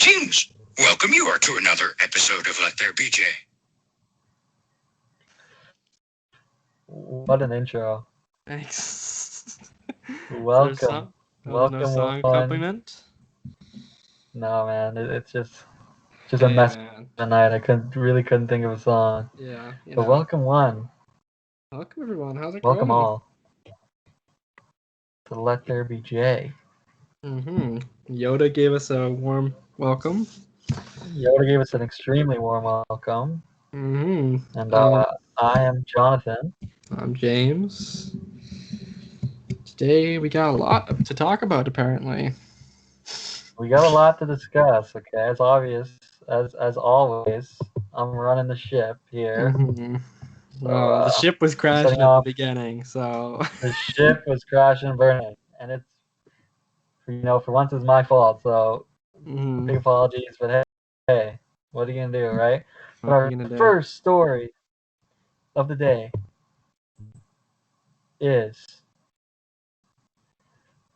Greetings! Welcome you are to another episode of Let There Be J. What an intro. Thanks. Welcome. There's no song accompaniment? No, man. It's just Hey, a mess man. tonight. I couldn't think of a song. Yeah, But welcome one. Welcome everyone. How's it Welcome going? all to Let There Be J. Yoda gave us a warm welcome. Yoda gave us an extremely warm welcome. And I am Jonathan. I'm James. Today we got a lot to talk about, apparently. We got a lot to discuss, okay? It's obvious, as always. I'm running the ship here. Well, the ship was crashing at the beginning, so... The ship was crashing and burning, and it's, for once it's my fault, so big apologies, but hey, what are you going to do, right? But our first story of the day is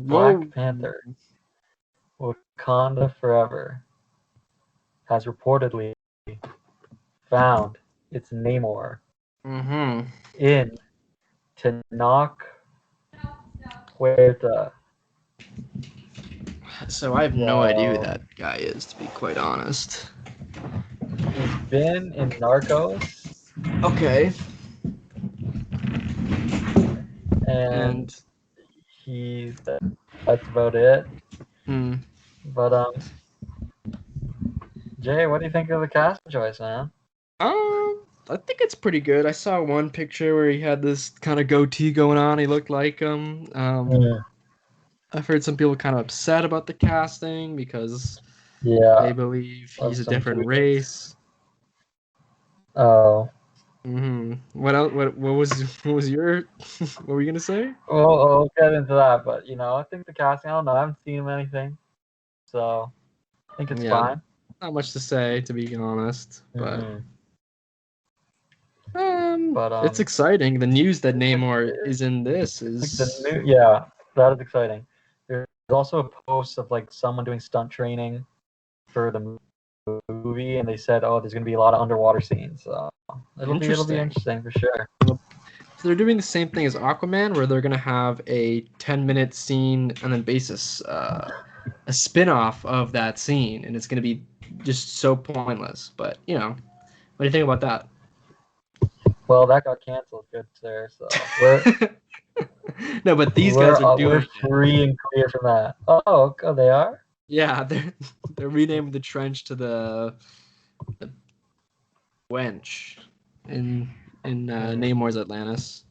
Black Panther, Wakanda Forever, has reportedly found its Namor in Tenoch Huerta. So I have no idea who that guy is, to be quite honest. He's been in Narcos. Okay. And that's about it. But Jay, what do you think of the casting choice, man? I think it's pretty good. I saw one picture where he had this kind of goatee going on. He looked like him. I've heard some people kind of upset about the casting because they believe he's a different race. Oh. What else? What was your? What were you gonna say? Well, we'll get into that, but I think the casting. I don't know. I haven't seen him anything, so I think it's fine. Not much to say, to be honest, but it's exciting. The news that Namor is in this is that is exciting. There's also a post of someone doing stunt training for the movie, and they said, "Oh, there's gonna be a lot of underwater scenes." So it'll be interesting for sure. So they're doing the same thing as Aquaman, where they're gonna have a 10-minute scene and then a spin-off of that scene, and it's gonna be just so pointless. But what do you think about that? Well, that got canceled, good sir. So no, but these guys are doing. We're free and clear from that. Oh, they are. Yeah, they're renaming the trench to the wench in Namor's Atlantis.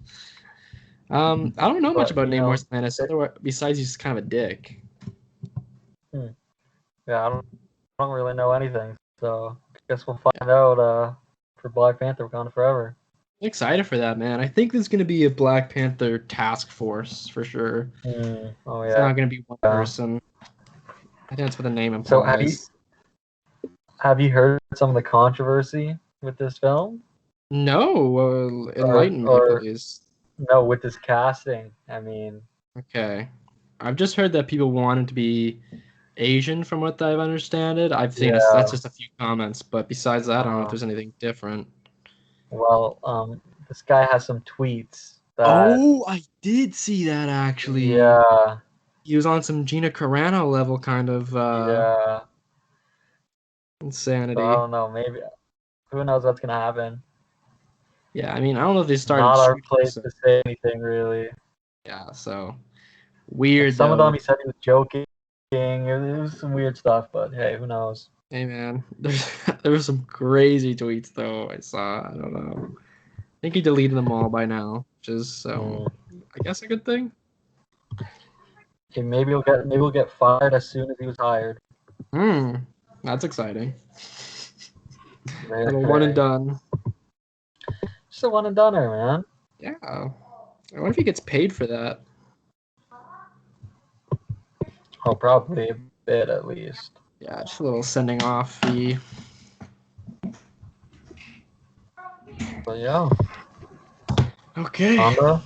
I don't know much about Namor's Atlantis, besides he's kind of a dick. Yeah, I don't really know anything, so I guess we'll find out for Black Panther Wakanda Forever. I'm excited for that, man. I think there's going to be a Black Panther task force for sure. Oh, yeah. It's not going to be one person. I think that's what the name implies. So have you heard some of the controversy with this film? No, enlighten me, please. No, with this casting. I mean. Okay, I've just heard that people want him to be Asian, from what I've understood. I've seen that's just a few comments, but besides that, I don't know if there's anything different. Well, this guy has some tweets. I did see that actually. Yeah. He was on some Gina Carano level kind of insanity. So I don't know. Maybe who knows what's gonna happen. Yeah, I mean, I don't know if they started. Not our place to say anything, really. Yeah, so weird. Some of them, he said he was joking. It was some weird stuff, but hey, who knows? Hey, man, there were some crazy tweets though. I saw. I don't know. I think he deleted them all by now, which is I guess a good thing. Okay, maybe we'll get fired as soon as he was hired. That's exciting. One and done. Just a one and doneer, man. Yeah. I wonder if he gets paid for that. Oh, probably a bit at least. Yeah, just a little sending off fee. But yeah. Okay. Wakanda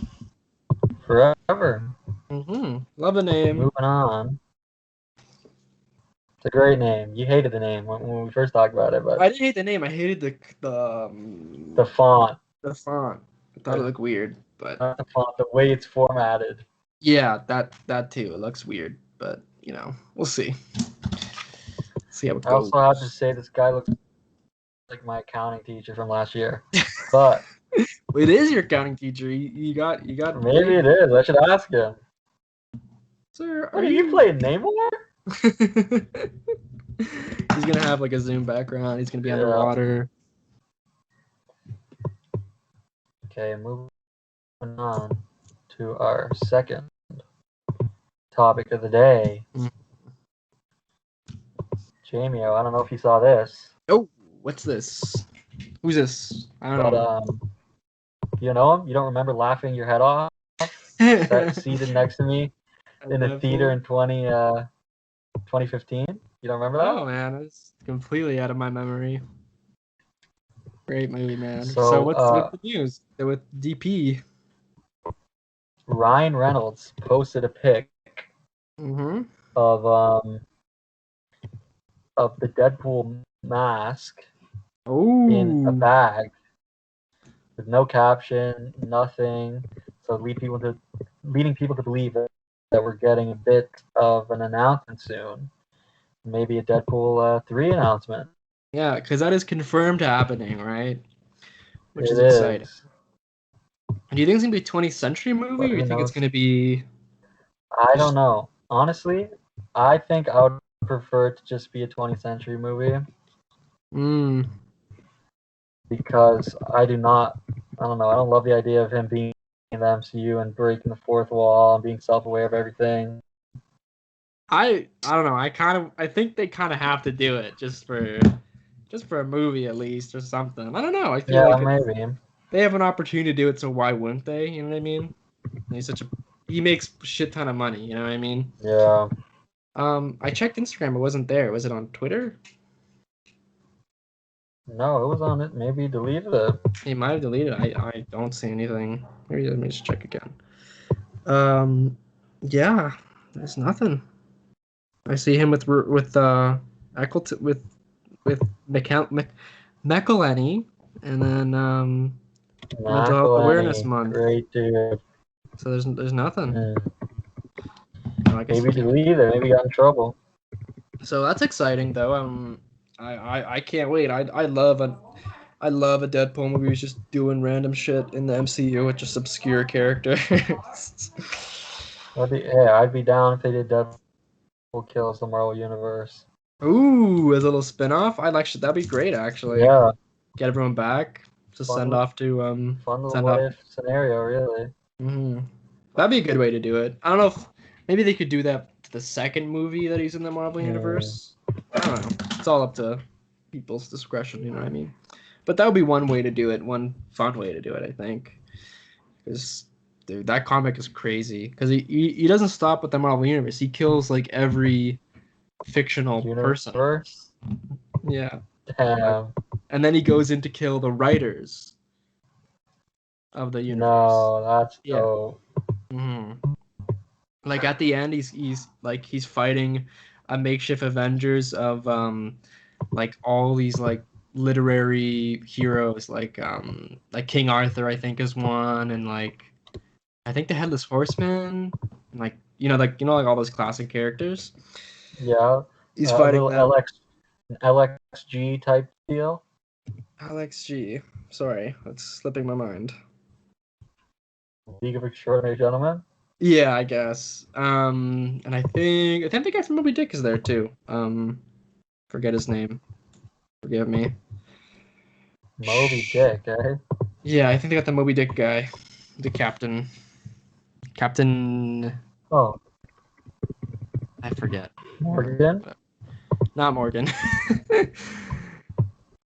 Forever. Love the name. Moving on It's a great name. You hated the name when we first talked about it, but I didn't hate the name. I hated the font. The font. I thought it looked weird, but Not the font, the way it's formatted. yeah, that too. It looks weird, but we'll see. See how it I goes. also have to say this guy looks like my accounting teacher from last year, but it is your accounting teacher. You got. Maybe it is. I should ask him. Sir, are you playing Namor? He's gonna have like a Zoom background. He's gonna be underwater. Okay, moving on to our second topic of the day. Jamie, I don't know if you saw this. Oh, what's this? Who's this? I don't know. You know him? You don't remember laughing your head off? Seated next to me in a theater in 2015? You don't remember that? Oh man, it's completely out of my memory. Great movie, man. So what's the news with DP? Ryan Reynolds posted a pic of the Deadpool mask in a bag with no caption, nothing. So leading people to believe that we're getting a bit of an announcement soon. Maybe a Deadpool 3 announcement. Yeah, because that is confirmed happening, right? Which is exciting. Do you think it's going to be a 20th century movie, or do you think it's going to be... I don't know. Honestly, I think I would prefer it to just be a 20th century movie. Because I don't know, I don't love the idea of him being in the MCU and breaking the fourth wall and being self-aware of everything. I don't know. I think they kind of have to do it just for a movie at least or something. I don't know. I feel like maybe they have an opportunity to do it, so why wouldn't they? You know what I mean? He makes a shit ton of money. You know what I mean? Yeah. I checked Instagram. It wasn't there. Was it on Twitter? No, it was on it. Maybe he deleted it. He might have deleted it. I don't see anything. Maybe let me just check again. Yeah, there's nothing. I see him with McElhenney, and then Mental Health Awareness Month. Great dude. So there's nothing. Maybe deleted it. Maybe got in trouble. So that's exciting though. I can't wait. I love a Deadpool movie who's just doing random shit in the MCU with just obscure characters. I'd be down if they did Deadpool kills the Marvel Universe. Ooh, as a little spin-off? That'd be great actually. Yeah. Get everyone back to send off to fun little what if scenario, really. That'd be a good way to do it. I don't know if maybe they could do that to the second movie that he's in the Marvel Universe. I don't know. It's all up to people's discretion, you know what I mean? But that would be one way to do it, one fun way to do it, I think. Because, dude, that comic is crazy. Because he doesn't stop with the Marvel Universe. He kills, like, every fictional person. Yeah. Damn. And then he goes in to kill the writers of the universe. No, that's dope. Like, at the end, he's fighting a makeshift Avengers of, like, all these, like, literary heroes, like King Arthur, I think, is one, and like I think the Headless Horseman, and like all those classic characters. Yeah, he's fighting a little LXG type deal. LXG, sorry, that's slipping my mind. League of Extraordinary Gentlemen. Yeah, I guess. And I think the guy from Moby Dick is there too. Forget his name. Forgive me. Moby Dick, eh? Yeah, I think they got the Moby Dick guy, the captain. Oh, I forget. Morgan? Not Morgan.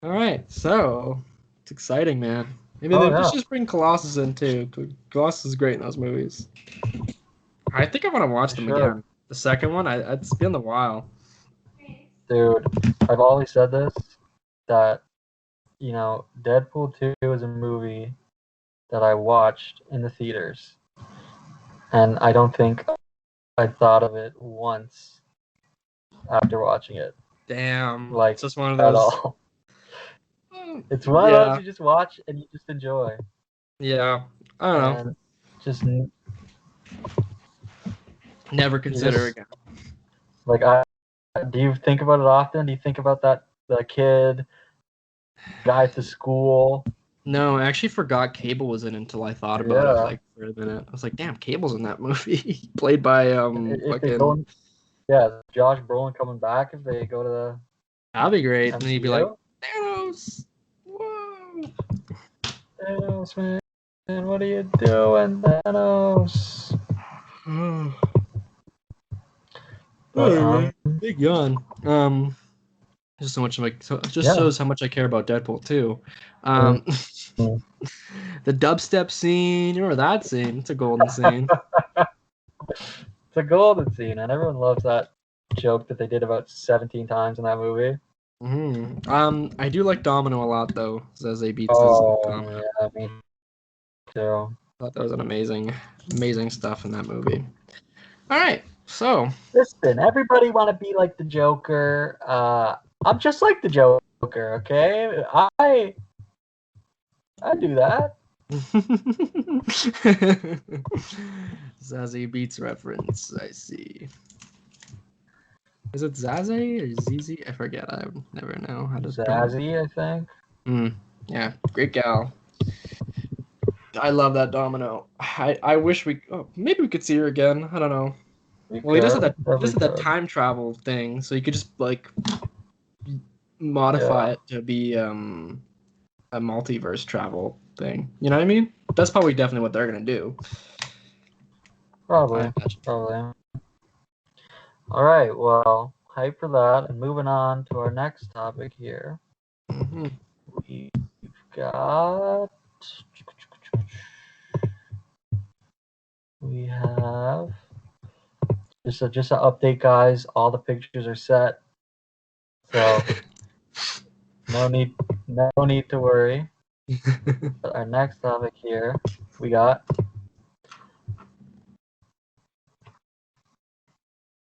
All right, so it's exciting, man. Maybe they should just bring Colossus in too. Colossus is great in those movies. I think I want to watch them again. The second one, it's been a while. Dude, I've always said this, that Deadpool 2 is a movie that I watched in the theaters, and I don't think I thought of it once after watching it. Damn. Like, it's just one of at those. all. It's one of those you just watch and you just enjoy. Yeah. I don't know. Just never consider again. Like, do you think about it often? Do you think about the kid guy to school? No, I actually forgot Cable was in it until I thought about it like for a minute. I was like, damn, Cable's in that movie. Played by fucking Josh Brolin coming back if they go to the that'd be great. MCU. And he'd be like, Thanos. Whoa. Thanos, man, what are you doing, Thanos? Big yawn. Just so much shows how much I care about Deadpool too. The dubstep scene, you remember that scene? It's a golden scene. It's a golden scene, and everyone loves that joke that they did about 17 times in that movie. Mm-hmm. I do like Domino a lot though. Zazie Beetz. Yeah, me too. I thought that was an amazing stuff in that movie. All right, so listen, everybody want to be like the Joker. I'm just like the Joker, okay? I do that. Zazie Beetz reference, I see. Is it Zazie or Zizi? I forget. I never know how to Zazie, I think. Yeah, great gal. I love that Domino. I wish maybe we could see her again. I don't know. He does have that time travel thing, so you could just like modify it to be a multiverse travel thing. You know what I mean? That's probably definitely what they're gonna do. Probably. All right. Well, hype for that. And moving on to our next topic here. Mm-hmm. We've got. We have just an update, guys. All the pictures are set, so no need to worry. But our next topic here, we got.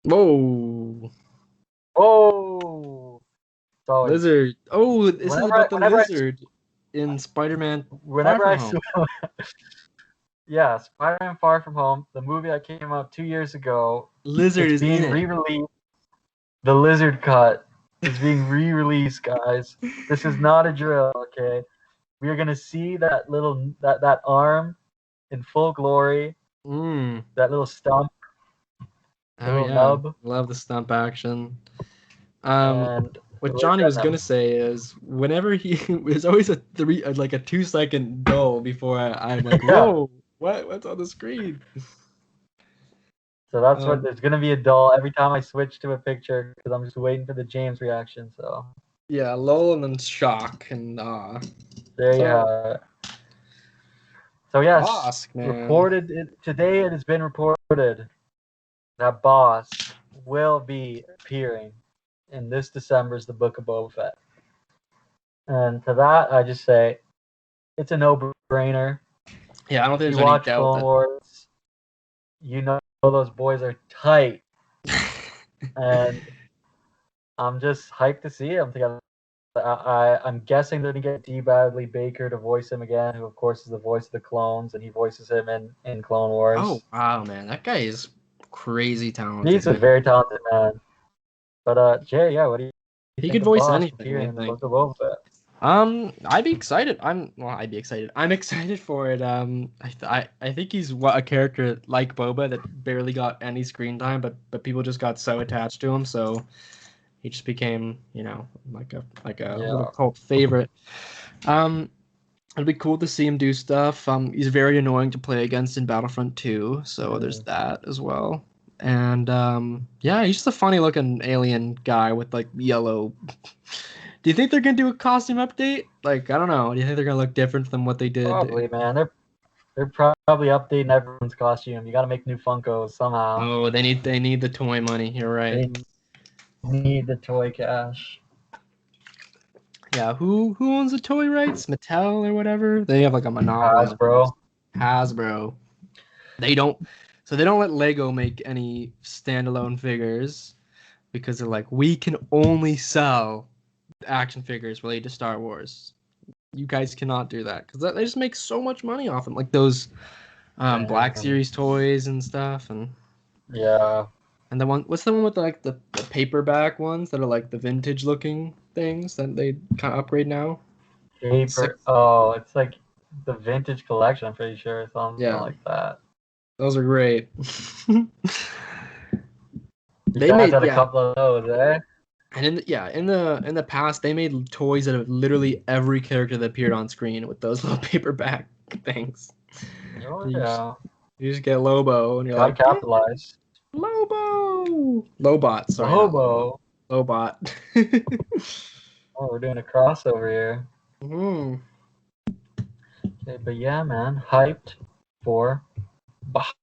Whoa! Lizard! Oh, this is about the lizard in Spider-Man. Yeah, Spider-Man Far From Home, the movie that came out 2 years ago. Lizard is being re-released. The Lizard cut is being re-released, guys. This is not a drill, okay? We are gonna see that little that arm in full glory. That little stump. Nub. Love the stump action. What Johnny was gonna say is whenever there's always a 2-second dull before I'm like, whoa, what's on the screen? So that's what there's gonna be a dull every time I switch to a picture because I'm just waiting for the James reaction. So yeah, lull and then shock and there you have it. So yes, Bossk, man. Today it has been reported that Bossk will be appearing in this December's The Book of Boba Fett. And to that, I just say it's a no-brainer. Yeah, I don't think there's any doubt. Clone Wars, you know those boys are tight. And I'm just hyped to see them together. I'm guessing they're going to get D. Bradley Baker to voice him again, who, of course, is the voice of the clones, and he voices him in Clone Wars. Oh, wow, man. That guy is crazy talented. He's a very talented man. But, Jay, what do you think? He could voice anything, in the Book of Boba Fett? I'd be excited. I'd be excited. I'm excited for it. I think he's a character like Boba that barely got any screen time, but people just got so attached to him, so he just became, like a little cult favorite. It'd be cool to see him do stuff. He's very annoying to play against in Battlefront 2, so there's that as well. And he's just a funny looking alien guy with like yellow. Do you think they're gonna do a costume update? Like, I don't know. Do you think they're gonna look different than what they did? Probably, man. They're probably updating everyone's costume. You got to make new Funkos somehow. Oh, they need the toy money. You're right. They need the toy cash. Yeah, who owns the toy rights? Mattel or whatever? They have like a monopoly. Hasbro. They don't let Lego make any standalone figures. because they're like, we can only sell action figures related to Star Wars. You guys cannot do that because they just make so much money off them, like those Black Series toys and stuff, and yeah. And the one, what's the one with like the paperback ones that are like the vintage looking things that they kind of upgrade now? It's like the vintage collection. I'm pretty sure something like that. Those are great. They made a couple of those, eh? And in the past, they made toys out of literally every character that appeared on screen with those little paperback things. Oh yeah. You just get Lobo, and you're like, capitalize. Lobo! Lobot, sorry. Lobo. Lobot. Oh, we're doing a crossover here. Mm-hmm. Okay, but yeah, man. Hyped for Bossk.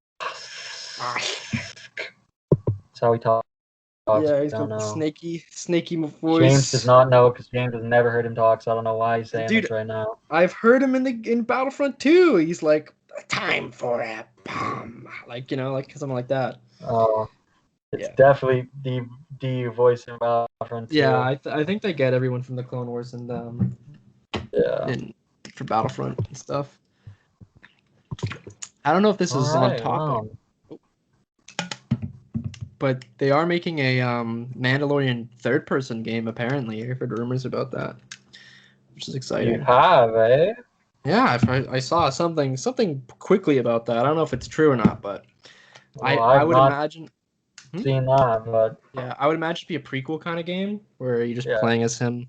That's how we talk. Yeah, he's got the snaky voice. James does not know because James has never heard him talk, so I don't know why he's saying this right now. I've heard him in Battlefront 2. He's like, time for a bomb. Like, like something like that. Oh, it's definitely the voice in Battlefront 2. Yeah, I think they get everyone from the Clone Wars and for Battlefront and stuff. I don't know if this is on topic. Wow. But they are making a Mandalorian third-person game, apparently. I've heard rumors about that, which is exciting. You have, eh? Yeah, I saw something quickly about that. I don't know if it's true or not, but I would imagine... seen that, but... Yeah, I would imagine it'd be a prequel kind of game, where you're just playing as him,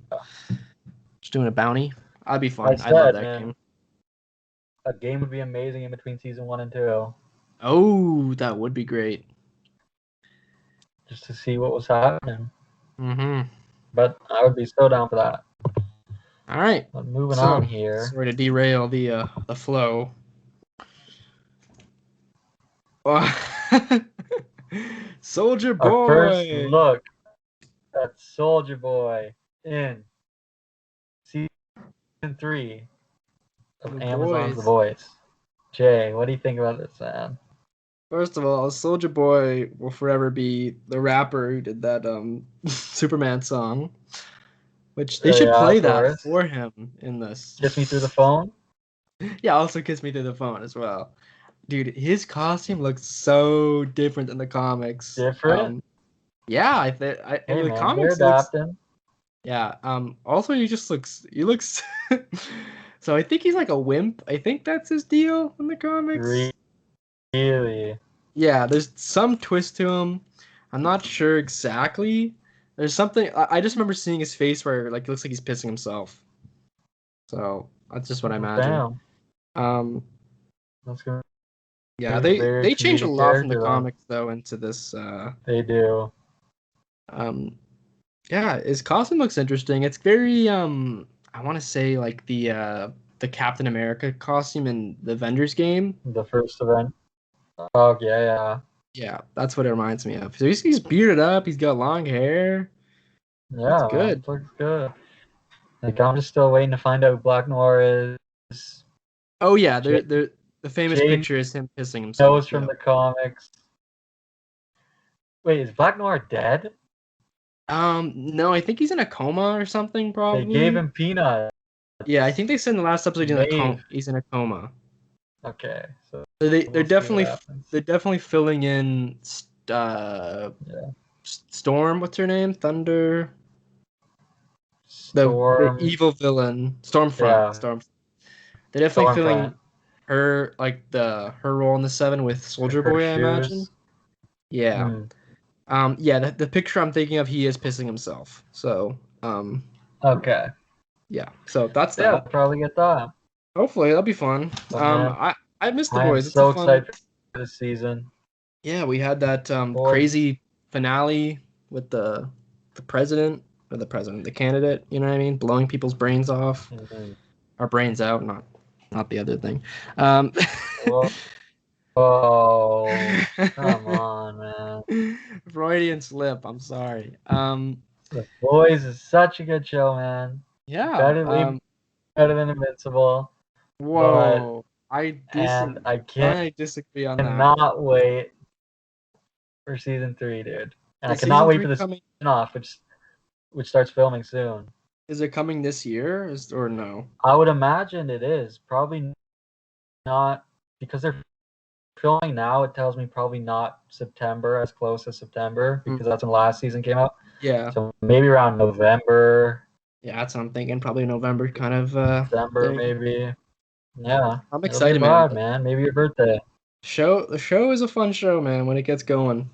just doing a bounty. That'd be fun. I love that game. A game would be amazing in between Season 1 and 2. Oh, that would be great. Just to see what was happening. Mm-hmm. But I would be so down for that. All right. But moving on here. Sorry to derail the flow. Soldier Boy. Our first look at Soldier Boy in Season 3 of Amazon's The Voice. Jay, what do you think about this, man? First of all, Soldier Boy will forever be the rapper who did that Superman song, which they should play that for him in this. Kiss Me Through the Phone? Yeah, also Kiss Me Through the Phone as well. Dude, his costume looks so different than the comics. Different? Yeah, in the comics looks... Yeah, also he looks... So I think he's like a wimp. I think that's his deal in the comics. Really? Yeah, there's some twist to him. I'm not sure exactly. There's something I just remember seeing his face where like it looks like he's pissing himself. So that's just what I imagine. Damn. That's good. Yeah, they changed a lot from the comics though into this. They do. Yeah, his costume looks interesting. It's very I want to say like the Captain America costume in the Avengers game. The first event. Oh, yeah. Yeah, that's what it reminds me of. So he's bearded up. He's got long hair. Yeah, looks good. Looks good. Like, I'm just still waiting to find out who Black Noir is. Oh, yeah. The famous picture is him pissing himself. Knows from the comics. Wait, is Black Noir dead? No, I think he's in a coma or something, probably. They gave him peanuts. Yeah, I think they said in the last episode he's in a coma. Okay, so they're definitely filling in Storm. What's her name? Thunder. The evil villain, Stormfront. Yeah. Storm. They're definitely filling her her role in the 7 with Soldier Boy, I imagine. Yeah. The picture I'm thinking of, he is pissing himself. So. Okay. Yeah. So that's that. Yeah, I'll probably get that. Hopefully, that'll be fun. I missed the boys. I'm so excited for this season. Yeah, we had that crazy finale with the president, or the candidate. You know what I mean? Blowing people's brains off, or brains out, not the other thing. Oh, come on, man! Freudian slip. I'm sorry. The Boys is such a good show, man. Yeah, better than Invincible. Whoa. I disagree on that. Cannot wait for season 3, dude. And I Is cannot season wait 3 for the coming? spin-off, which starts filming soon. Is it coming this year or no? I would imagine it is. Probably not, because they're filming now. It tells me probably not September, as close as September, because that's when last season came out. Yeah. So maybe around November. Yeah, that's what I'm thinking. Probably November kind of December, thing. maybe. Yeah. I'm It'll be excited, rad, man. man. Maybe your birthday. The show is a fun show, man, when it gets going.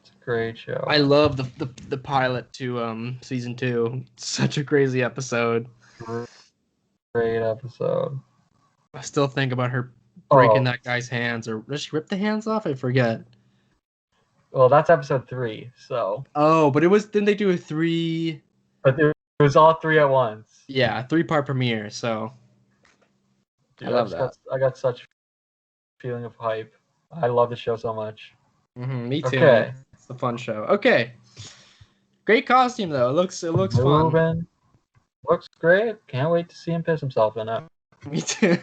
It's a great show. I love the pilot to season 2. Such a crazy episode. Great episode. I still think about her breaking that guy's hands, or does she rip the hands off? I forget. Well, that's episode 3, so. Oh, but didn't they do a 3? But it was all 3 at once. Yeah, 3-part premiere, so. Dude, I love that. I got such a feeling of hype. I love the show so much. Me too. Okay. Man. It's a fun show. Okay. Great costume though. It looks fun. Looks great. Can't wait to see him piss himself in it. Me too.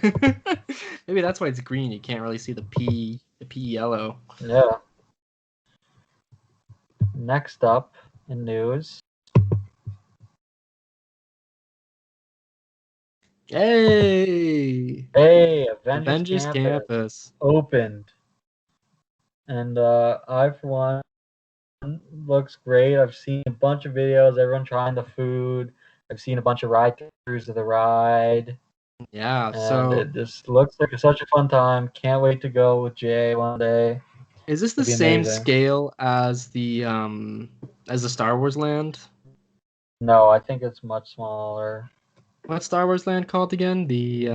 Maybe that's why it's green. You can't really see the pea yellow. Yeah. Next up in news. Hey, Avengers Campus opened. And I, for one, looks great. I've seen a bunch of videos, everyone trying the food. I've seen a bunch of ride-throughs of the ride. Yeah, and so it just looks like such a fun time. Can't wait to go with Jay one day. Is this the same scale as the Star Wars land? No, I think it's much smaller. What's Star Wars land called again? The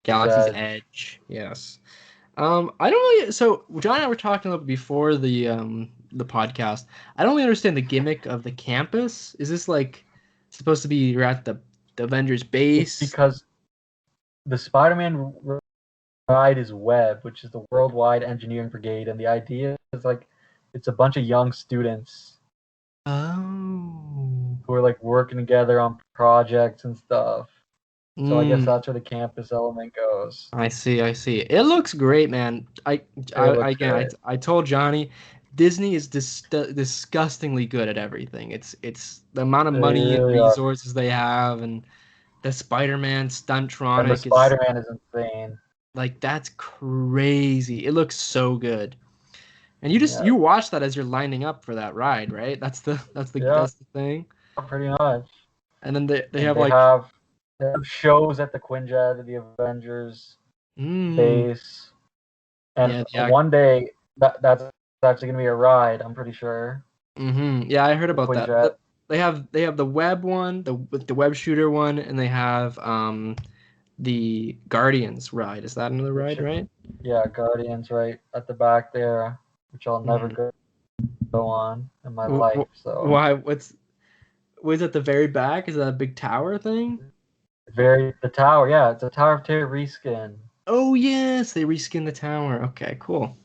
Galaxy's Edge. Yes. I don't really. So John and I were talking a little bit before the podcast. I don't really understand the gimmick of the campus. Is this like supposed to be you're at the Avengers base? It's because the Spider-Man ride is Web, which is the Worldwide Engineering Brigade, and the idea is like it's a bunch of young students. Oh. Who are like working together on projects and stuff. So I guess that's where the campus element goes. I see. It looks great, man. I told Johnny, Disney is disgustingly good at everything. It's the amount of money and resources they have, and the Spider-Man stuntronic. And the Spider-Man is insane. Like that's crazy. It looks so good. And you watch that as you're lining up for that ride, right? That's the thing. Pretty much. And then they have shows at the Quinjet of the Avengers base. And one day that's actually gonna be a ride, I'm pretty sure. Yeah, I heard about that. They have the web one, the web shooter one, and they have the Guardians ride. Is that another ride, right? Yeah, Guardians right at the back there, which I'll never go on in my life. So why? Was it the very back? Is that a big tower thing? The tower, yeah, it's a Tower of Terror reskin. Oh yes, they reskin the tower. Okay, cool.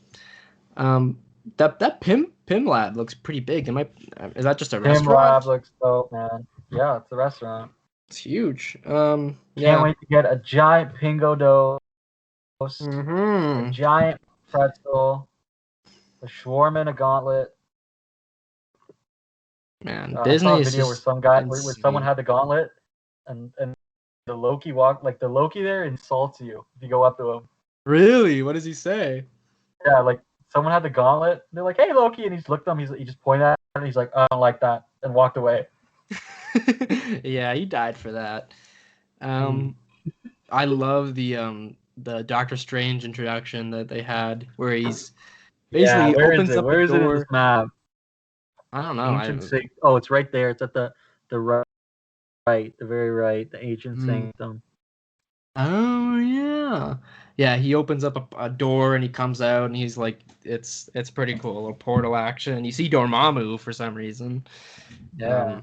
That Pim Lab looks pretty big. Is that just a restaurant? Pim Lab looks dope, man. Yeah, it's a restaurant. It's huge. Can't wait to get a giant Pingo Dose, a giant pretzel, a shawarma and a gauntlet. Man, Disney is video where someone had the gauntlet, and the Loki the Loki there insults you if you go up to him. Really? What does he say? Yeah, like someone had the gauntlet. And they're like, "Hey, Loki," and he just looked at him. He just pointed at it, and he's like, "I don't like that," and walked away. Yeah, he died for that. I love the Doctor Strange introduction that they had, where he's basically opens up Where a is door. It in this map? I don't know. Oh, it's right there. It's at the right, the very right, the ancient sanctum. Oh yeah, yeah. He opens up a door and he comes out and he's like, it's pretty cool. A portal action. And you see Dormammu for some reason. Yeah,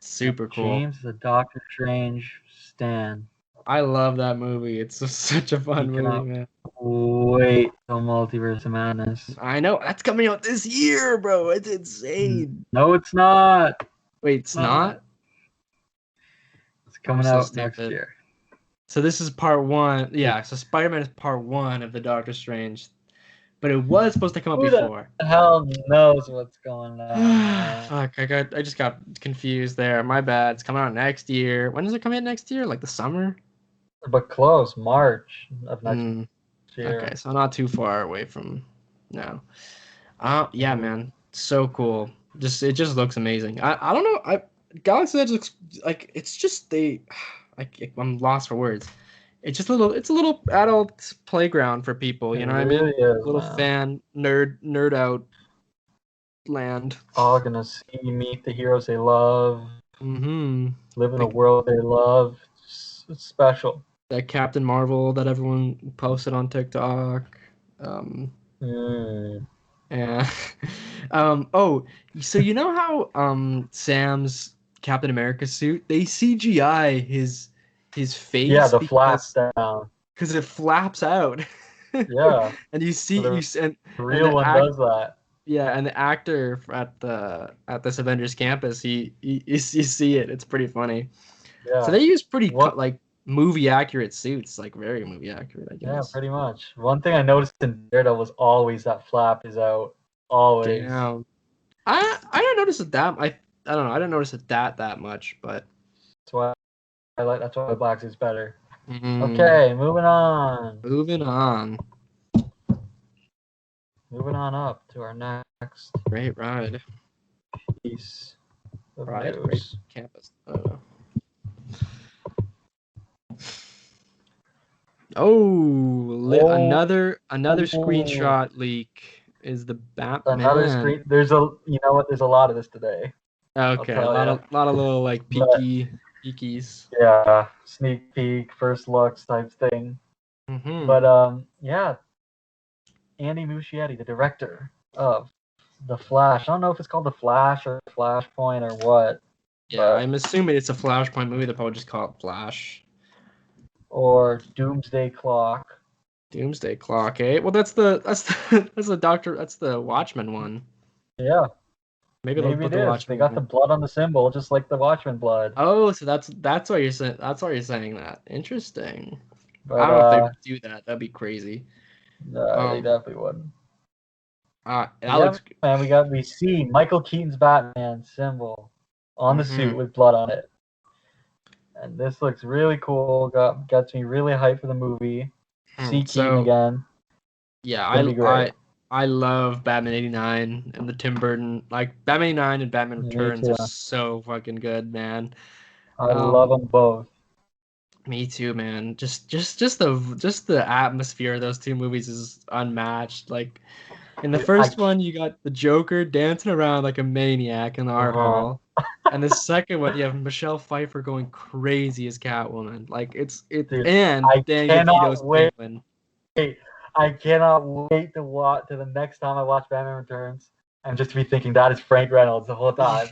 super cool. James the Doctor Strange stan. I love that movie. It's such a fun movie, man. Wait till Multiverse of Madness. I know that's coming out this year, bro. It's insane. No, it's not. Wait, it's not. It's coming out next year. So this is part 1. Yeah, so Spider-Man is part 1 of the Doctor Strange. but it was supposed to come out Who before. the hell knows what's going on? Fuck, I just got confused there. My bad. It's coming out next year. When does it come out next year? Like the summer? But close, March of next year. Okay, so not too far away from now. Yeah, man, so cool. It just looks amazing. I don't know. Galaxy Edge looks like it's just I'm lost for words. It's just a little adult playground for people. You know what I mean? Is, little fan nerd out land. All gonna see meet the heroes they love. Mm-hmm. Live in a world they love. It's special. That Captain Marvel that everyone posted on TikTok. Yeah. Oh, so you know how Sam's Captain America suit, they CGI his face. Yeah, the flaps down. Because it flaps out. Yeah. And you see the real one does that. Yeah, and the actor at this Avengers campus, you see it. It's pretty funny. Yeah. So they use pretty like movie accurate suits, like very movie accurate, I guess. Yeah, pretty much. One thing I noticed in Daredevil was always that flap is out. Always. Damn. I don't notice it that I don't know. I don't notice it that much, but that's why Black Suit's better. Okay, moving on. Moving on up to our next great ride. Piece of Ride, news. great campus. I don't know. Another screenshot leak is the Batman. Another screen. There's a lot of this today. Okay, a lot of little like peekies. Yeah, sneak peek, first looks type thing. But yeah, Andy Muschietti, the director of The Flash. I don't know if it's called The Flash or Flashpoint or what. Yeah, I'm assuming it's a Flashpoint movie. They'll probably just call it Flash. Or Doomsday Clock. Doomsday Clock, eh? Well, that's the Watchmen one. Yeah. Maybe it is. They got the blood on the symbol, just like the Watchmen blood. Oh, so that's why you're saying that. Interesting. But, I don't know if they would do that. That'd be crazy. No, they definitely wouldn't. Alex, man, we see Michael Keaton's Batman symbol on the suit with blood on it. And this looks really cool. Gets me really hyped for the movie. See Keaton again. Yeah, I love Batman 89 and the Tim Burton. Like Batman 89 and Batman Returns are so fucking good, man. I love them both. Me too, man. Just the atmosphere of those two movies is unmatched. Like in the first one, you got the Joker dancing around like a maniac in the art hall. And the second one, you have Michelle Pfeiffer going crazy as Catwoman. Like Dude, and Danny DeVito's Penguin. I cannot wait to watch to the next time I watch Batman Returns and just to be thinking that is Frank Reynolds the whole time.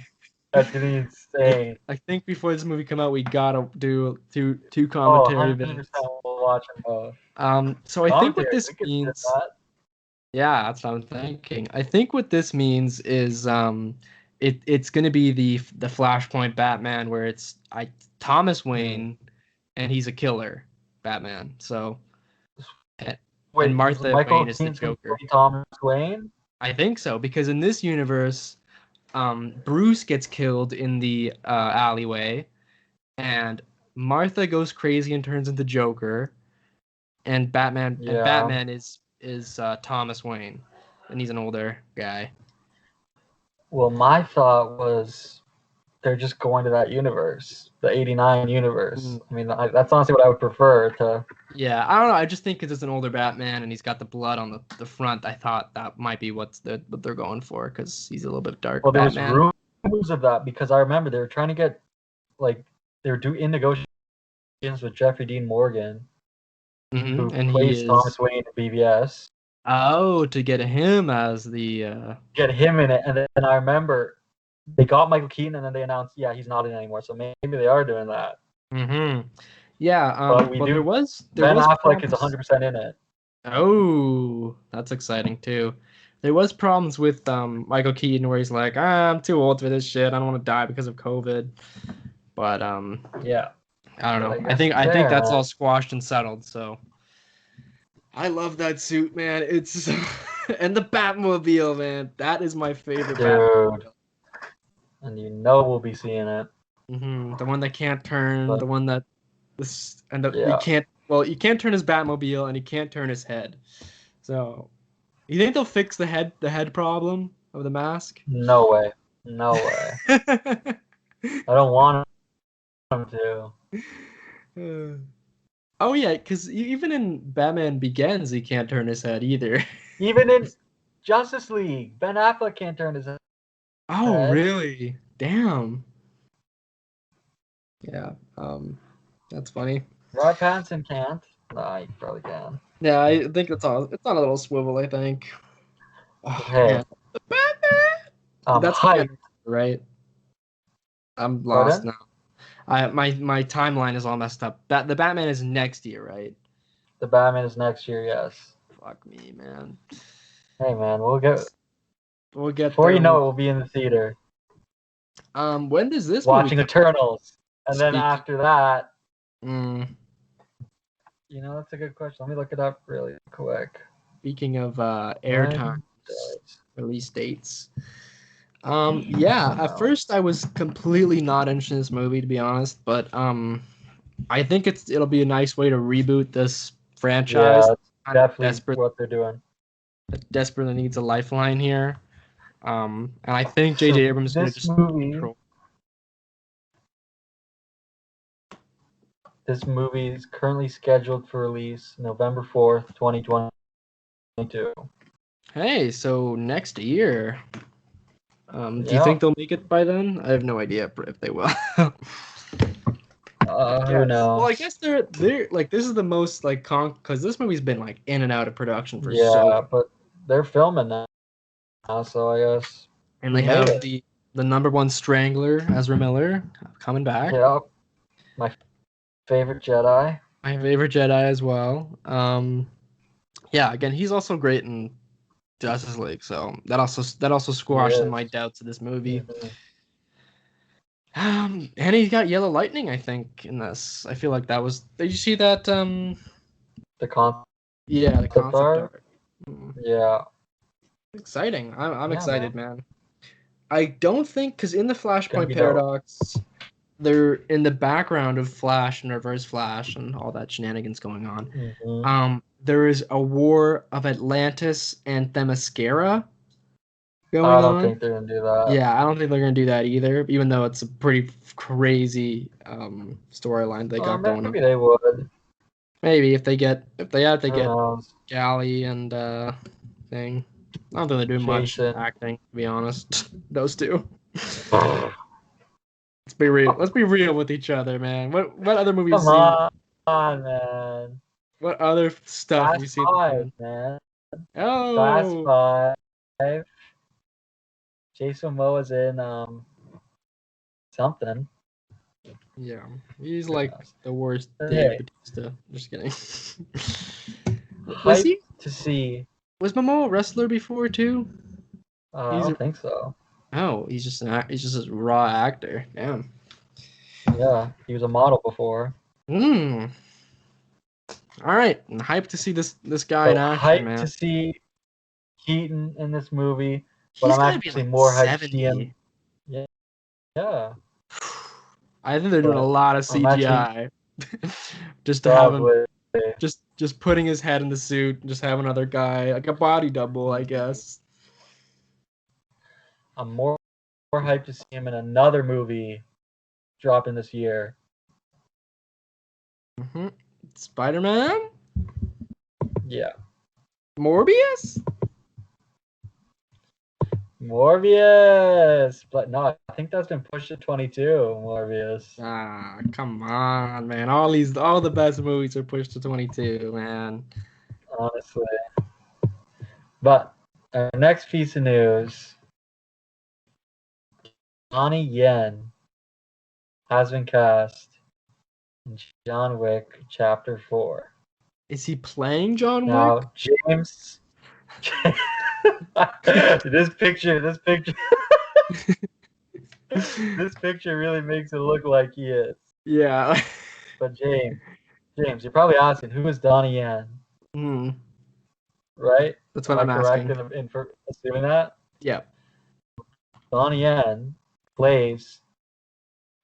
That's gonna be insane. I think before this movie come out, we gotta do two commentary videos. We'll watch them both. So I think what this means. Yeah, that's what I'm thinking. I think what this means is it's going to be the Flashpoint Batman where it's Thomas Wayne and he's a killer Batman. So and Martha Wayne is the Joker. Thomas Wayne? I think so, because in this universe, Bruce gets killed in the alleyway, and Martha goes crazy and turns into Joker, and Batman is Thomas Wayne, and he's an older guy. Well, my thought was they're just going to that universe, the 89 universe. I mean, that's honestly what I would prefer to. Yeah, I don't know. I just think because it's an older Batman and he's got the blood on the front, I thought that might be what they're going for because he's a little bit dark. Well, there was rumors of that because I remember they were trying to get, like, they were in negotiations with Jeffrey Dean Morgan, who plays Thomas Wayne in BVS. Oh, to get him as the get him in it, and then I remember they got Michael Keaton, and then they announced, he's not in anymore. So maybe they are doing that. Yeah, but there was Ben Affleck is 100% in it. Oh, that's exciting too. There was problems with Michael Keaton where he's like, I'm too old for this shit. I don't want to die because of COVID. But yeah, I don't know. I think that's all squashed and settled. So. I love that suit, man. It's And the Batmobile, man. That is my favorite Dude. Batmobile. And you know we'll be seeing it. The one that can't turn, But, the one that you can't. Well, you can't turn his Batmobile, and you can't turn his head. So, you think they'll fix the head problem of the mask? No way. No way. I don't want them to. Oh yeah, because even in Batman Begins, he can't turn his head either. Even in Justice League, Ben Affleck can't turn his head. Oh really? Damn. Yeah. That's funny. Robert Pattinson can't. Nah, he probably can. Yeah, I think it's on a little swivel. I think. Oh, Hey, man. The Batman. That's hyped. Right. I'm lost Pardon? now. My timeline is all messed up. The Batman is next year, right? The Batman is next year, yes. Fuck me, man. Hey, man, we'll get. Before there. you know it, we'll be in the theater. When does this watching movie Eternals, and then after that, you know, that's a good question. Let me look it up really quick. Speaking of airtime, release dates. Yeah, at first I was completely not interested in this movie, to be honest, but I think it'll be a nice way to reboot this franchise. Yeah, definitely what they're doing. It desperately needs a lifeline here. And I think J.J. Abrams is going to just control. This movie is currently scheduled for release November 4th, 2022. Hey, so next year. Do you think they'll make it by then? I have no idea if they will. Who knows? Well, I guess they're like, this is the most like because this movie's been like in and out of production for so long. But they're filming now, so I guess. And they have the number one strangler, Ezra Miller, coming back. Yeah, my favorite Jedi. My favorite Jedi as well. Yeah, again, he's also great in Justice League, so that also squashes my doubts of this movie. And he's got Yellow Lightning, I think, in this. I feel like that was. Did you see that? The concept. Yeah, the concept art. Yeah. Exciting. I'm excited, man. I don't think, because in the Flashpoint Paradox, they're in the background of Flash and Reverse Flash and all that shenanigans going on. There is a war of Atlantis and Themyscira going on. I don't think they're going to do that. Yeah, I don't think they're going to do that either, even though it's a pretty crazy storyline they got going on. Maybe they would. Maybe if they get Galley and thing. I don't think they're doing much acting, to be honest. Those two. Let's be real. Let's be real with each other, man. What other movies? Come on, man. What other stuff have you seen? Fast 5, man. Oh. Fast 5. Jason Momoa's in something. Yeah, he's like the worst Dave Bautista. Just kidding. Was he? To see. Was Momoa a wrestler before too? I don't think so. Oh, he's just a raw actor. Damn. Yeah, he was a model before. All right, I'm hyped to see this guy in action, man. Hyped to see Keaton in this movie, but I'm actually more hyped to see him. Yeah. I think they're doing a lot of CGI, just to have him, just putting his head in the suit, and just have another guy like a body double, I guess. I'm more hyped to see him in another movie dropping this year. Spider-Man? Yeah. Morbius? But no, I think that's been pushed to 22. Morbius. Ah, come on, man! All the best movies are pushed to 22, man. Honestly. But our next piece of news: Donnie Yen has been cast in John Wick Chapter 4. Is he playing John Wick? Now, James. This picture this picture really makes it look like he is. Yeah. But James, you're probably asking, who is Donnie Yen? right? That's what Am I'm I correct asking. in assuming that? Yeah. Donnie Yen plays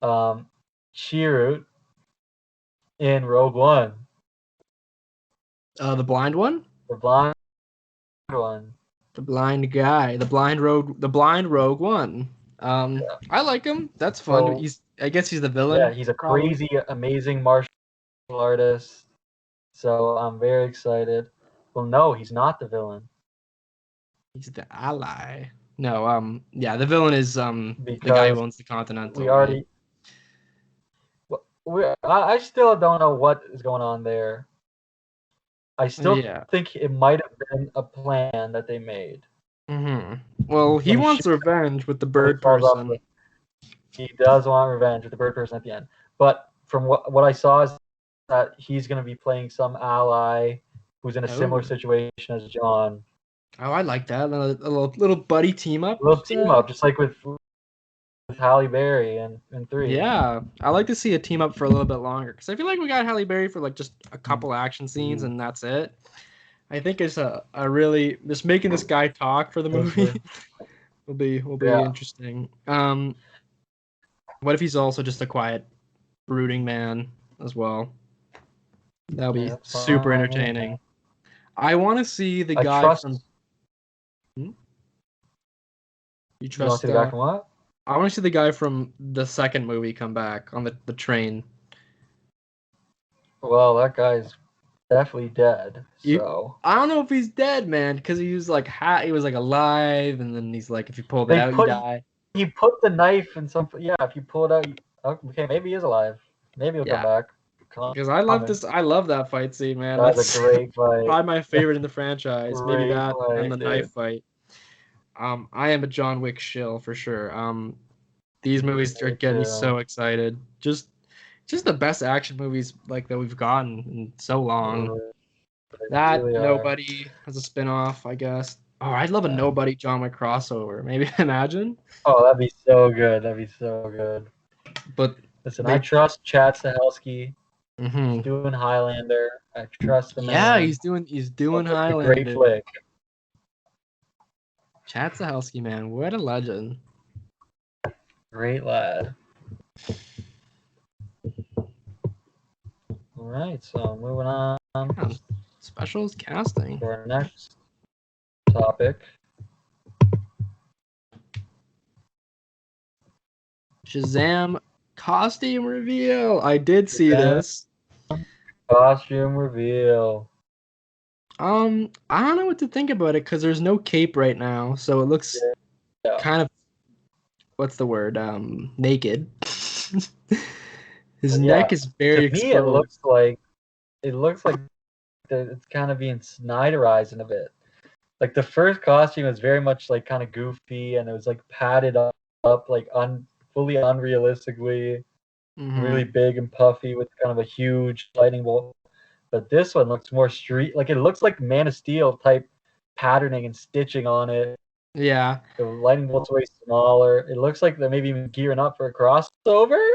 Chirrut in Rogue One. The blind one? The blind one. The blind guy. The blind rogue one. I like him. That's fun. So, I guess he's the villain. yeah, he's a crazy, amazing martial artist. So I'm very excited. Well, no, he's not the villain. He's the ally. No, yeah, the villain is the Because guy who owns the Continental. we already. I still don't know what is going on there. I still think it might have been a plan that they made. Mm-hmm. Well, he wants revenge with the bird person. He does want revenge with the bird person at the end. But from what I saw is that he's going to be playing some ally who's in a similar situation as John. Oh, I like that. A little buddy team up. A little team up, just like with Halle Berry in 3. Yeah, I like to see a team up for a little bit longer because I feel like we got Halle Berry for like just a couple action scenes and that's it. I think it's a really just making this guy talk for the movie will be interesting. What if he's also just a quiet, brooding man as well? That'll be super entertaining. I want to see the guy from. You trust? You want to see the guy from what? I want to see the guy from the second movie come back on the train. Well, that guy's definitely dead. So I don't know if he's dead, man, because he was like he was like alive, and then he's like, if you pull it out, you die. He put the knife in some. Yeah, if you pull it out, okay, maybe he is alive. Maybe he'll come back. Because I love that fight scene, man. That's a great fight. Probably my favorite in the franchise. Maybe that and the knife fight. I am a John Wick shill for sure. These movies are getting me so excited. Just the best action movies like that we've gotten in so long. That really Nobody has a spin-off, I guess. Oh, I'd love a Nobody John Wick crossover. Maybe imagine. Oh, that'd be so good. But listen, I trust Chad Stahelski. He's doing Highlander. I trust the man. Yeah, he's doing Highlander. Great flick. Chad Stahelski, man, what a legend. Great lad. All right, so moving on. Yeah, specials casting. For our next topic. Shazam costume reveal. I did see this. Costume reveal. I don't know what to think about it because there's no cape right now, so it looks kind of what's the word? Naked. His neck is very exposed. To me, it looks like it's kind of being Snyderized a bit. Like the first costume was very much like kind of goofy, and it was like padded up like fully unrealistically, really big and puffy with kind of a huge lightning bolt. But this one looks more street, like it looks like Man of Steel type patterning and stitching on it. Yeah. The lightning bolt's way smaller. It looks like they're maybe even gearing up for a crossover.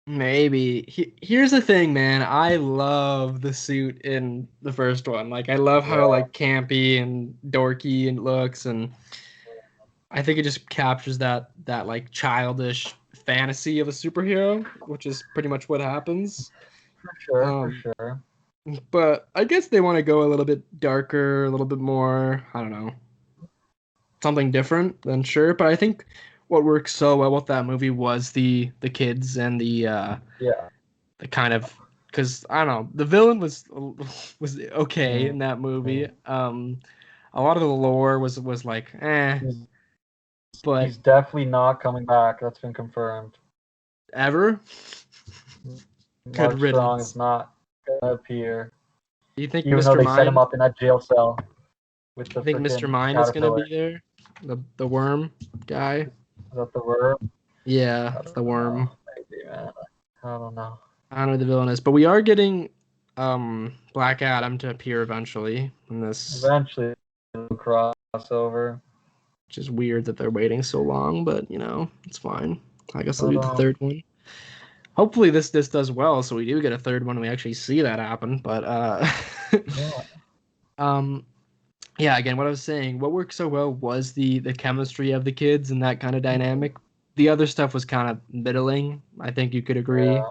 Maybe. Here's the thing, man. I love the suit in the first one. Like, I love how like campy and dorky it looks, and I think it just captures that like childish fantasy of a superhero, which is pretty much what happens. For sure. But I guess they want to go a little bit darker, a little bit more, I don't know, something different, then sure. But I think what worked so well with that movie was the kids and the kind of, because I don't know, the villain was okay in that movie. A lot of the lore was like but he's definitely not coming back. That's been confirmed. Ever? Mark Strong is not gonna appear. Do you think even Mr. though they Mind, set him up in that jail cell with the think Mr. Mind is gonna be there? The worm guy? Is that the worm? Yeah, it's the worm. Maybe, man. I don't know. I don't know who the villain is, but we are getting Black Adam to appear eventually in this. Eventually, crossover. Which is weird that they're waiting so long, but you know, it's fine. I guess they'll do the third one. Hopefully this does well, so we do get a third one and we actually see that happen. But yeah, again, what I was saying, what worked so well was the chemistry of the kids and that kind of dynamic. The other stuff was kind of middling. I think you could agree, Yeah,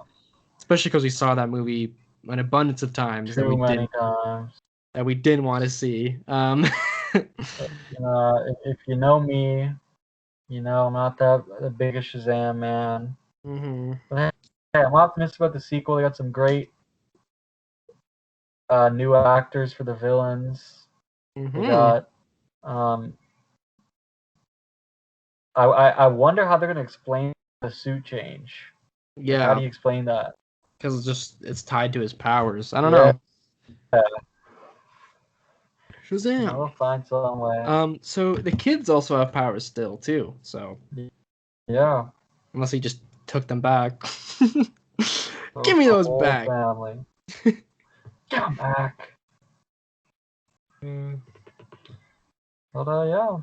especially because we saw that movie an abundance of times too many times. that we didn't want to see. If you know me, I'm not the biggest Shazam man. Mm-hmm. But hey, I'm optimistic about the sequel. They got some great new actors for the villains. Mm-hmm. They got. I wonder how they're gonna explain the suit change. Like, how Yeah, do you explain that? because it's tied to his powers. I don't Yeah, know. Shazam. I'll find some way. So the kids also have powers still too. So Yeah, unless he just took them back, so give me the those whole back. family. Get 'em back. But yeah,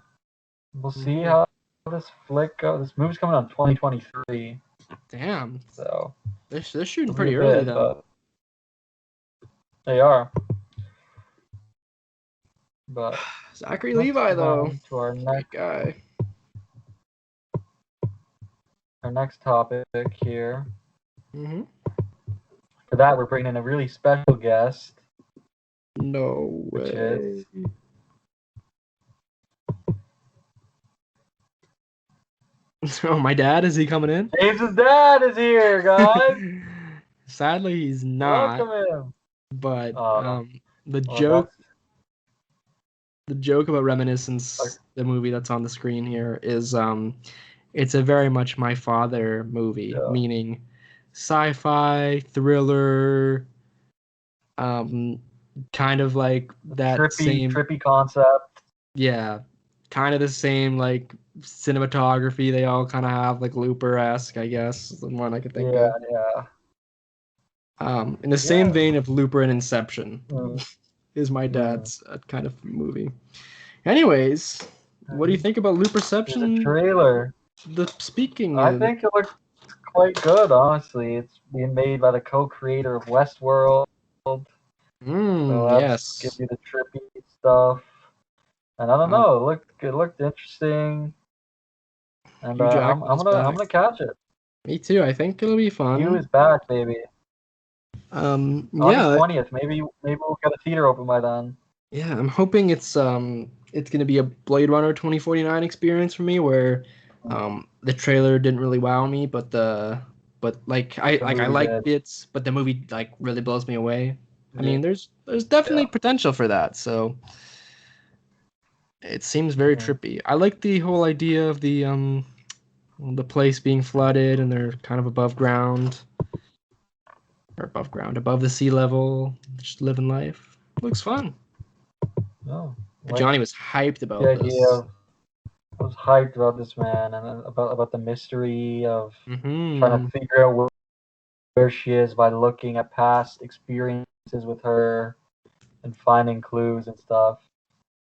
we'll see how this flick goes. This movie's coming out in 2023. Damn. So They're shooting it'll be pretty a early bit, then. but they are. But Zachary let's Levi move though, on to our great guy. next topic here. Mm-hmm. For that, we're bringing in a really special guest, No which way. is Oh, my dad, is he coming in? James' dad is here, guys. Sadly, he's not. Welcome him. But the Well, joke about Reminiscence, the movie that's on the screen here, is it's a very much my father movie, meaning sci-fi thriller, kind of like that trippy concept. Yeah, kind of the same like cinematography they all kind of have, like Looper-esque, I guess, is the one I could think of. Yeah. In the same vein of Looper and Inception is my dad's kind of movie. Anyways, what do you think about Looperception? The trailer. I think it looks quite good, honestly. It's being made by the co-creator of Westworld. So Yes. give you the trippy stuff. And I don't know, it looked interesting. And Hugh I'm Jackman is gonna catch it. Me too. I think it'll be fun. Hugh is back, baby. August 20th. Maybe we'll get a theater open by then. Yeah, I'm hoping it's gonna be a Blade Runner 2049 experience for me, where the trailer didn't really wow me, but I liked it, but the movie like really blows me away. I mean, there's definitely potential for that, so it seems very trippy. I like the whole idea of the place being flooded and they're kind of above the sea level, just living life. Looks fun. Oh, Johnny was hyped about this. I was hyped about this, man, and about the mystery of trying to figure out where she is by looking at past experiences with her and finding clues and stuff.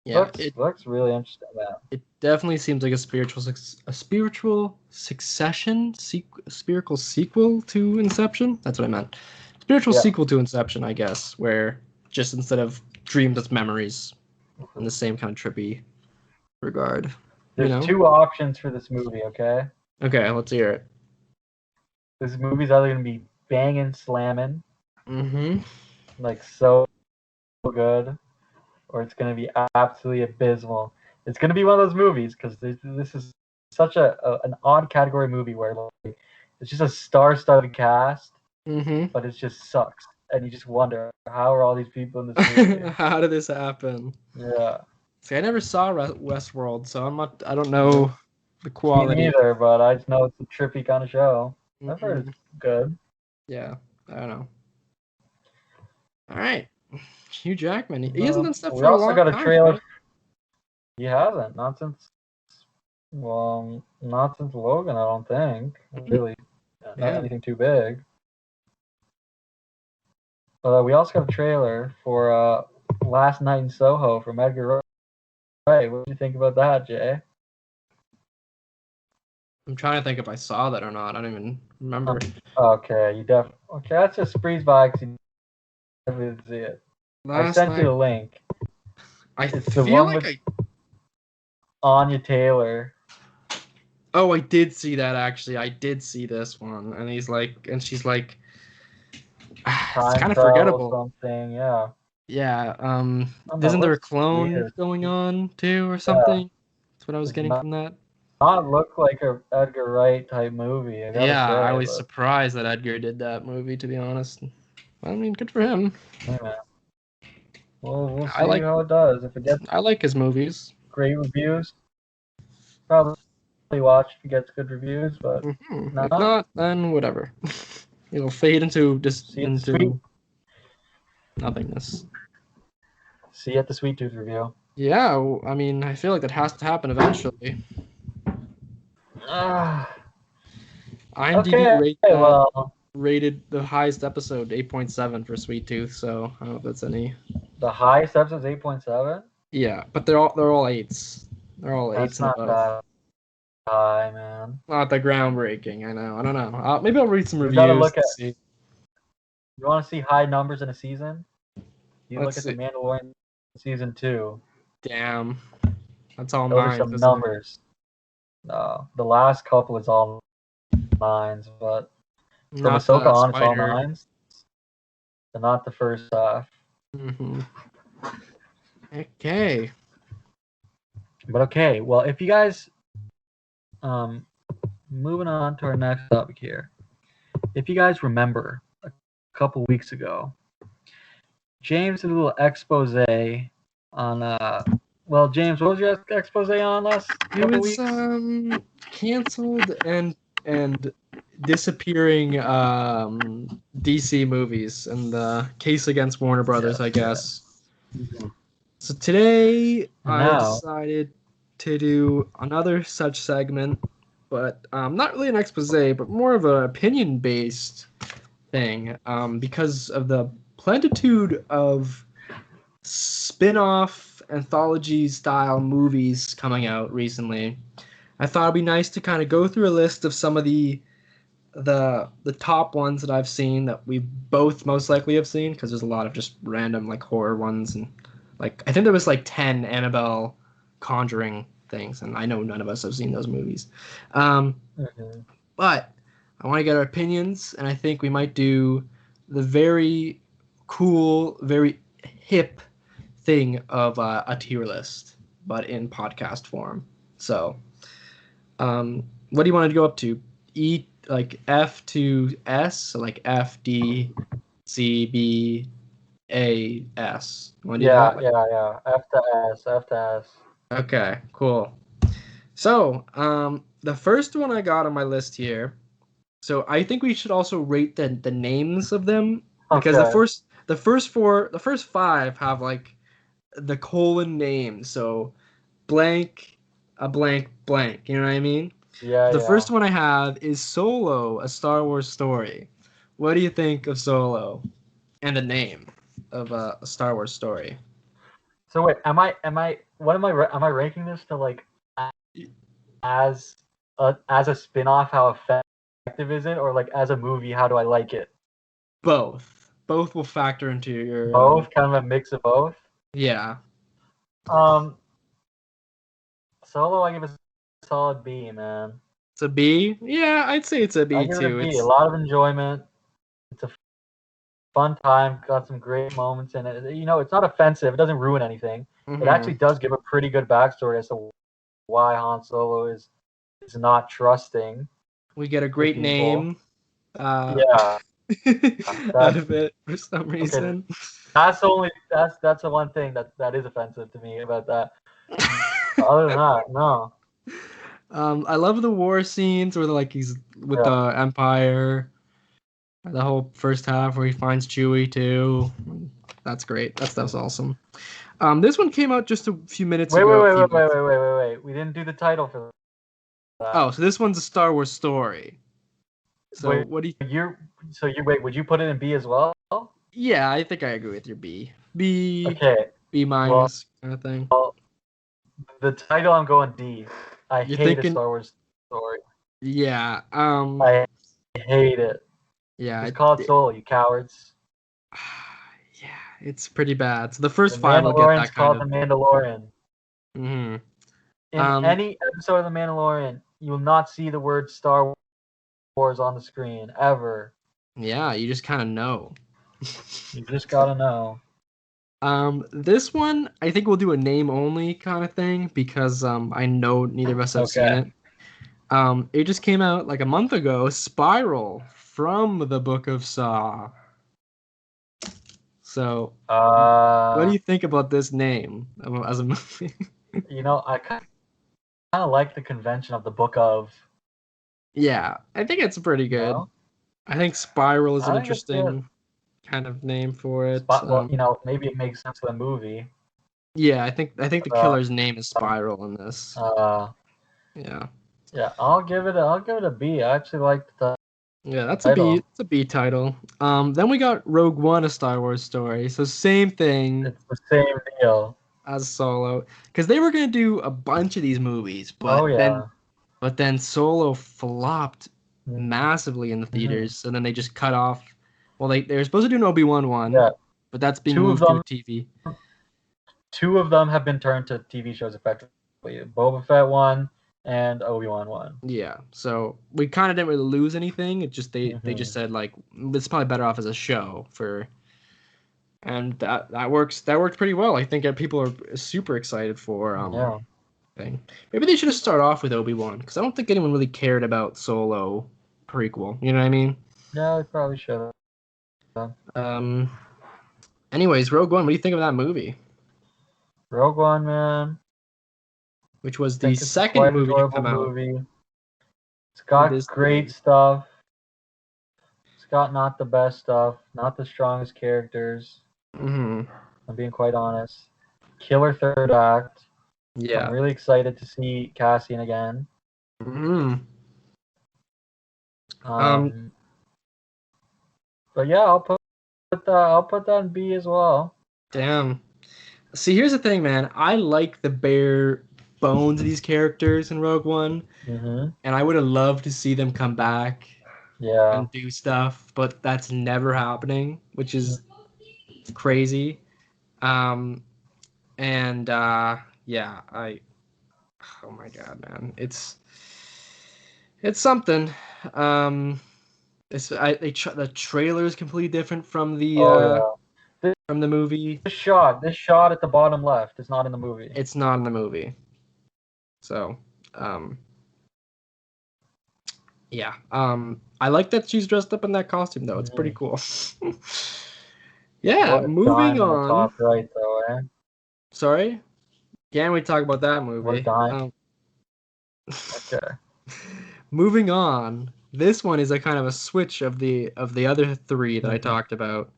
Yeah, looks really interesting, man. It definitely seems like a spiritual sequel to Inception. That's what I meant. Spiritual sequel to Inception, I guess, where just instead of dreams, it's memories in the same kind of trippy regard. There's two options for this movie, okay? Okay, let's hear it. This movie's either gonna be banging, slamming, like so good, or it's gonna be absolutely abysmal. It's gonna be one of those movies because this is such an odd category movie where like, it's just a star-studded cast, but it just sucks, and you just wonder how are all these people in this movie? How did this happen? Yeah. See, I never saw Westworld, so I don't know the quality. Me neither, but I just know it's a trippy kind of show. I've heard it's good. Yeah, I don't know. All right, Hugh Jackman. He hasn't done stuff for a long time. We also got a trailer. Right? He hasn't, not since Logan. I don't think really not anything too big. But we also got a trailer for Last Night in Soho from Edgar Wright. What do you think about that, Jay? I'm trying to think if I saw that or not. I don't even remember. Okay, that's just breeze by because you definitely didn't see it. I sent you the link. It's feel the one like with Anya Taylor. Oh, I did see that actually. I did see this one, and she's like, it's kind of forgettable. Something, yeah. Yeah. That Isn't there a looks clone weird. going on too, or something? Yeah. That's what I was getting from that. Not look like a Edgar Wright type movie. I gotta say, I was surprised that Edgar did that movie. To be honest, I mean, good for him. Yeah. Well, we'll see how it does. If it gets, I like his movies. Great reviews, probably watch if it gets good reviews. But if not, then whatever. It'll fade into nothingness. See you at the Sweet Tooth review. Yeah, I mean, I feel like that has to happen eventually. IMDb rated the highest episode 8.7 for Sweet Tooth, so I don't know if that's any. The highest episode is 8.7. Yeah, but they're all 8s. They're all 8s and above. That high, man. Not the groundbreaking. I know. I don't know. Maybe I'll read some reviews. Gotta look at. See. You want to see high numbers in a season? Look at The Mandalorian season 2. Damn, that's all 9s. Those are some numbers. No, the last couple is all 9s, but from Ahsoka on, it's all 9s. But not the first half. Mm-hmm. Okay. But okay, well, if you guys, moving on to our next topic here. If you guys remember, a couple weeks ago, James did a little expose on, well, James, what was your expose on last couple weeks? It was canceled and disappearing DC movies and the case against Warner Brothers, I guess. Mm-hmm. So today I decided to do another such segment, but not really an expose, but more of an opinion-based thing, because of the plentitude of spin-off anthology-style movies coming out recently. I thought it'd be nice to kind of go through a list of some of the top ones that I've seen that we both most likely have seen, because there's a lot of just random like horror ones, and like I think there was like 10 Annabelle Conjuring things, and I know none of us have seen those movies. But I want to get our opinions, and I think we might do the very cool, very hip thing of a tier list, but in podcast form. So, what do you want to go up to? Like F to S, so like F, D, C, B, A, S. Yeah. F to S. Okay, cool. So, the first one I got on my list here. So I think we should also rate the names of them, because the first 5 have like the colon names. So blank, a blank, blank. You know what I mean? Yeah. The first one I have is Solo, a Star Wars story. What do you think of Solo and the name of a Star Wars story? So wait, am I ranking this to like as a spin-off? How effective is it, or like as a movie? How do I like it? Both will factor into your both, kind of a mix of both. Yeah. Solo, I give a solid B, man. It's a B? Yeah, I'd say it's a B too. It's a lot of enjoyment. It's a fun time. Got some great moments in it. You know, it's not offensive. It doesn't ruin anything. Mm-hmm. It actually does give a pretty good backstory as to why Han Solo is not trusting. We get a great name. Yeah. Out of it for some reason. Okay. That's the one thing that is offensive to me about that. Other than that, no. I love the war scenes where he's with the Empire. The whole first half where he finds Chewie too. That's great. That stuff's awesome. This one came out just a few minutes ago. Wait. We didn't do the title for that. Oh, so this one's a Star Wars story. So what do you? Would you put it in B as well? Yeah, I think I agree with your B. B. Okay. B minus kind of thing. Well, the title, I'm going D. I hate a Star Wars story. Yeah. I hate it. Yeah. Just call it Solo, you cowards. Yeah, it's pretty bad. So the first The 5 will get Mandalorian's that kind called of. the Mandalorian. Mm-hmm. In any episode of the Mandalorian, you will not see the word Star Wars on the screen ever. Yeah, you just kind of know. You just gotta know. This one I think we'll do a name only kind of thing because I know neither of us have seen it. It just came out like a month ago. Spiral from the Book of Saw. So, what do you think about this name as a movie? I kind of like the convention of the Book of. Yeah, I think it's pretty good. I think Spiral is an interesting kind of name for it. Well, maybe it makes sense for the movie. Yeah, I think the killer's name is Spiral in this. Yeah. Yeah, I'll give it a B. I actually liked the. Yeah, that's a B. It's a B title. Then we got Rogue One, a Star Wars story. So same thing. It's the same deal as Solo, because they were gonna do a bunch of these movies, but then Solo flopped massively in the theaters, so then they just cut off. Well, they were supposed to do an Obi-Wan one, but that's being moved to TV. 2 of them have been turned to TV shows effectively. Boba Fett one and Obi-Wan one. Yeah, so we kind of didn't really lose anything. It just they just said like it's probably better off as a show for. And that worked pretty well. I think people are super excited for thing. Maybe they should have started off with Obi-Wan because I don't think anyone really cared about Solo prequel. You know what I mean? Yeah, they probably should have. Anyways, Rogue One. What do you think of that movie? Rogue One, man. Which was the second movie to come out. It's got great stuff. It's got not the best stuff, not the strongest characters. I'm being quite honest. Killer third act. Yeah. I'm really excited to see Cassian again. But yeah, I'll put that in B as well. Damn. See, here's the thing, man. I like the bare bones of these characters in Rogue One, and I would have loved to see them come back, and do stuff, but that's never happening, which is crazy. Yeah, oh my god, man, it's something. The trailer is completely different from the from the movie. This shot at the bottom left is not in the movie. It's not in the movie. So, yeah. I like that she's dressed up in that costume though. It's pretty cool. Yeah, moving on. Top right though, eh? Sorry? Can't we talk about that movie? Okay. Moving on. This one is a kind of a switch of the other 3 that I talked about.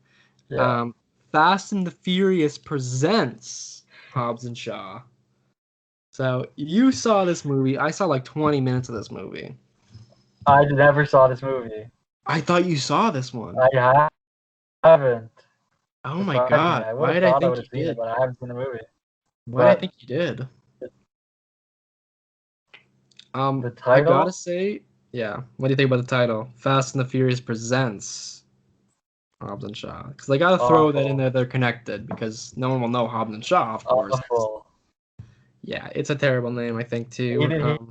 Yeah. Fast and the Furious presents Hobbs and Shaw. So you saw this movie. I saw like 20 minutes of this movie. I never saw this movie. I thought you saw this one. I haven't. Oh my god! Why did I think you did? But I haven't seen the movie. Why did I think you did? The title? I gotta say, yeah. What do you think about the title? Fast and the Furious presents Hobbs and Shaw. Because they gotta throw that in there. They're connected because no one will know Hobbs and Shaw, of course. Yeah, it's a terrible name, I think, too.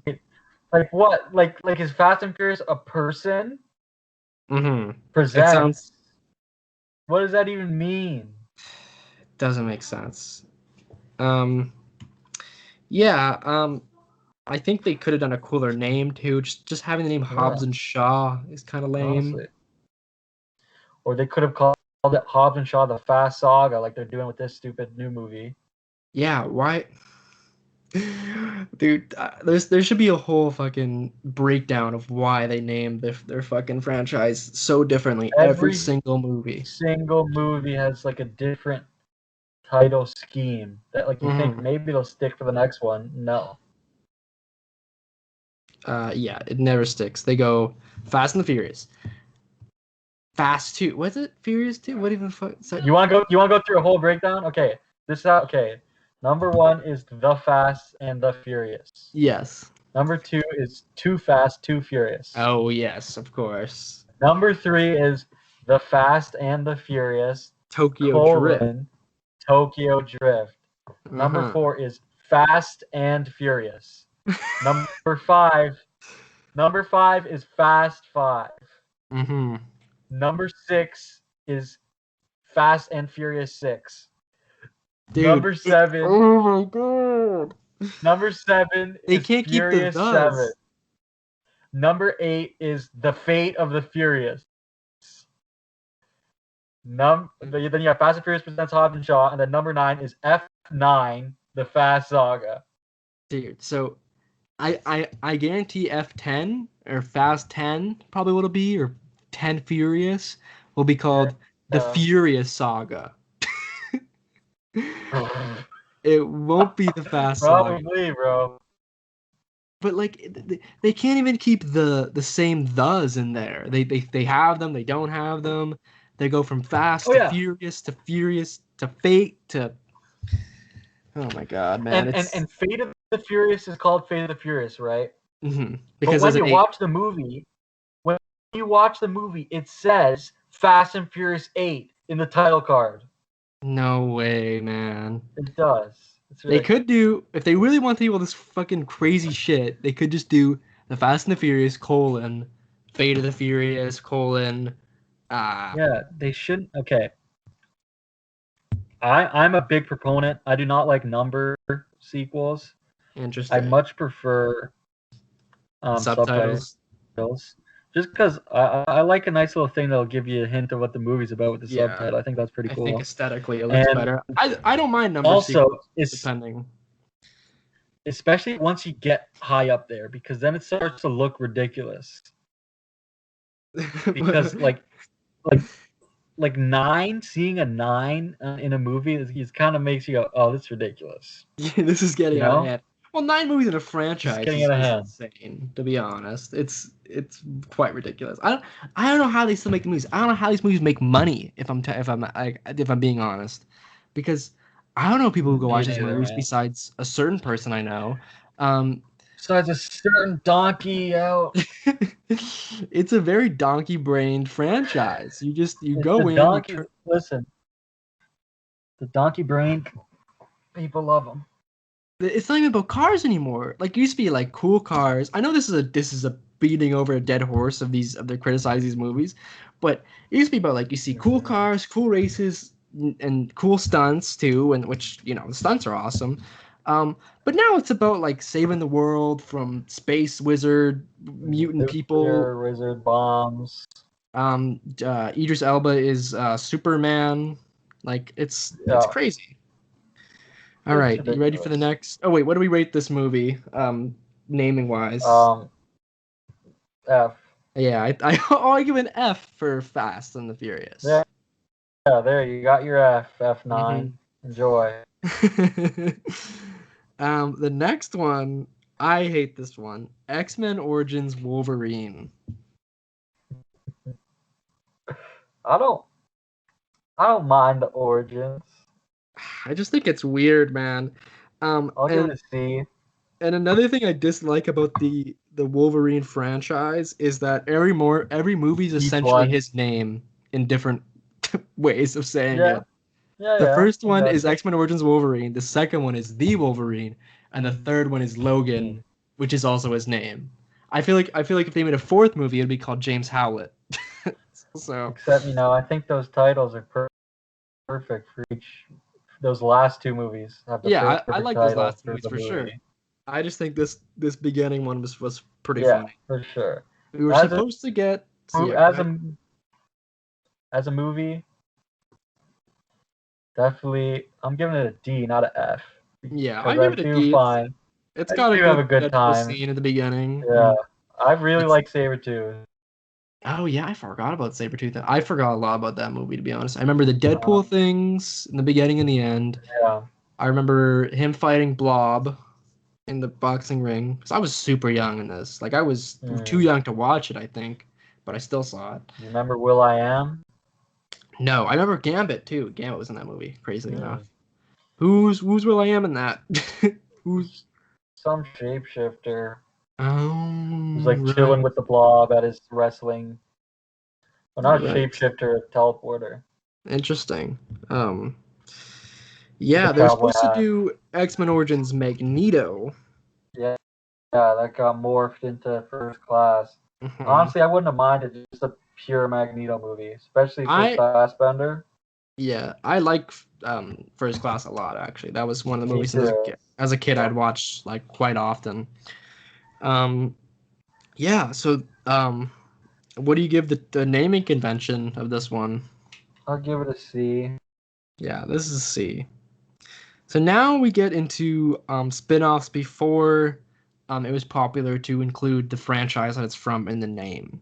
Like what? Like is Fast and Furious a person? Presents. What does that even mean? It doesn't make sense. I think they could have done a cooler name too. Just having the name Hobbs and Shaw is kind of lame. Honestly. Or they could have called it Hobbs and Shaw: The Fast Saga, like they're doing with this stupid new movie. Yeah, why? Dude, there should be a whole fucking breakdown of why they named their fucking franchise so differently. Every single movie. Single movie has like a different title scheme that like you think maybe they'll stick for the next one. No. Yeah, it never sticks. They go Fast and the Furious. Fast 2. What's it? Furious 2? What even fuck? You want to go through a whole breakdown? Okay. Okay. Number 1 is The Fast and the Furious. Yes. Number 2 is Too Fast, Too Furious. Oh, yes, of course. Number 3 is The Fast and the Furious, Tokyo Drift. Tokyo Drift. Number 4 is Fast and Furious. Number 5 is Fast 5. Number 6 is Fast and Furious 6. Dude, number 7. Oh my god. Number 7 they is can't Furious keep the 7. Number 8 is The Fate of the Furious. Then you have Fast and Furious presents Hobbs and Shaw, and then number 9 is F9, The Fast Saga. Dude, so I guarantee F10 or Fast 10 probably what'll be, or 10 Furious will be called The Furious Saga. It won't be the Fast Saga. Probably, bro. But like they can't even keep the same thes in there. They have them, they don't have them. They go from Fast to Furious to Furious to Fate to. Oh my god, man! And Fate of the Furious is called Fate of the Furious, right? Because when you watch the movie, it says Fast and Furious 8 in the title card. No way, man. It does. They could do, if they really want to do all this fucking crazy shit, they could just do the Fast and the Furious : Fate of the Furious : Yeah, they shouldn't. Okay. I'm a big proponent. I do not like number sequels. Interesting. I much prefer subtitles. Just because I like a nice little thing that'll give you a hint of what the movie's about with the subtitle. I think that's pretty cool. I think aesthetically it looks better. I don't mind number sequels, depending. Especially once you get high up there, because then it starts to look ridiculous. Because like 9, seeing a 9 in a movie is kind of makes you go, oh, this is ridiculous. This is getting out of hand. Well, 9 movies in a franchise is insane, to be honest. It's quite ridiculous. I don't know how they still make movies. I don't know how these movies make money. If I'm being honest, because I don't know people who go watch these movies besides a certain person I know. Besides a certain donkey out. It's a very donkey-brained franchise. You go in. Listen, the donkey brain people love them. It's not even about cars anymore. Like, it used to be like cool cars. I know this is a beating over a dead horse of their criticize these movies, but it used to be about like you see cool cars, cool races, and cool stunts too, and which the stunts are awesome. But now it's about like saving the world from space wizard mutant people, wizard bombs. Idris Elba is Superman. Like it's crazy. All right, you ready for the next? Oh wait, what do we rate this movie? Naming wise. F. Yeah, I'll give an F for Fast and the Furious. Yeah, there you got your F. F9. Enjoy. The next one, I hate this one. X-Men Origins Wolverine. I don't mind the Origins. I just think it's weird, man. I'll give it a C. And another thing I dislike about the Wolverine franchise is that every movie is essentially his name in different ways of saying it. The first one is X-Men Origins Wolverine. The second one is The Wolverine, and the third one is Logan, which is also his name. I feel like if they made a fourth movie, it'd be called James Howlett. So except I think those titles are perfect for each. Those last two movies have the I like those last two movies for sure. I just think this beginning one was pretty funny. For sure. We were supposed to get as a movie. Definitely, I'm giving it a D, not an F. Yeah, I give it a D. Fine. It's got a good time. Scene at the beginning. Yeah, I really like Sabretooth. Oh yeah, I forgot about Sabretooth. I forgot a lot about that movie, to be honest. I remember the Deadpool things in the beginning and the end. Yeah. I remember him fighting Blob in the boxing ring. Because I was super young in this. Like, I was too young to watch it, I think. But I still saw it. You remember Will.i.am? No, I remember Gambit, too. Gambit was in that movie, crazily enough. Who's Will.i.am in that? Who's... Some shapeshifter. Who's like chilling with the Blob at his wrestling. Well, not a shapeshifter, a teleporter. Interesting. The They're cowboy supposed to hat. do X-Men Origins Magneto. Yeah, that got morphed into First Class. Mhm. Honestly, I wouldn't have minded just a pure Magneto movie, especially for I Fassbender. I like First Class a lot. Actually, that was one of the Me movies too. as a kid Yeah. I'd watch like quite often. So what do you give the naming convention of this one? I'll give it a C. Yeah, this is C. So now we get into spin-offs before it was popular to include the franchise that it's from in the name.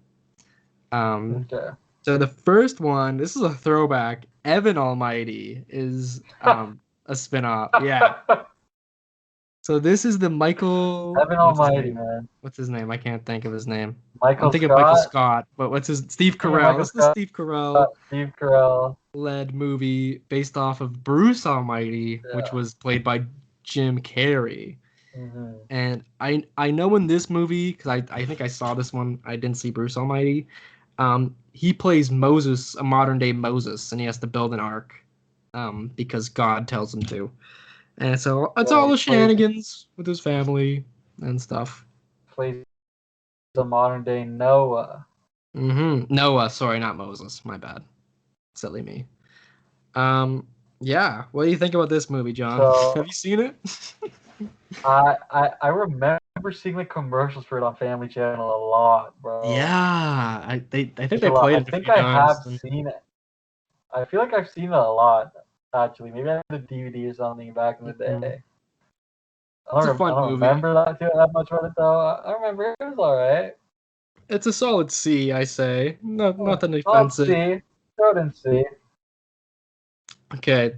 Okay. So the first one, this is a throwback. Evan Almighty is a spin-off. Yeah. So this is the Michael. Heaven What's his Almighty, name? man. What's his name? I can't think of his name. I'm Michael thinking of Michael Scott. Scott, but what's his Steve Yeah, Carell? Michael This is the Scott. Steve Carell Steve Carell. led movie based off of Bruce Almighty, which Yeah. was played by Jim Carrey. Mm-hmm. And I know in this movie, because I think I saw this one, I didn't see Bruce Almighty. He plays Moses, a modern day Moses, and he has to build an ark because God tells him to. And so it's all the shenanigans with his family and stuff. Plays the modern day Noah. Noah, sorry, not Moses. My bad. Silly me. What do you think about this movie, John? So, Have you seen it? I remember seeing the commercials for it on Family Channel a lot, bro. Yeah, I think they played I it a think few I times. have seen it. I feel like I've seen it a lot, actually. Maybe I had a DVD or something back in the day. It's a fun I don't movie. remember that much about it though. I remember it was alright. It's a solid C, I say. Nothing Let's offensive. see. Throw it in C. Okay,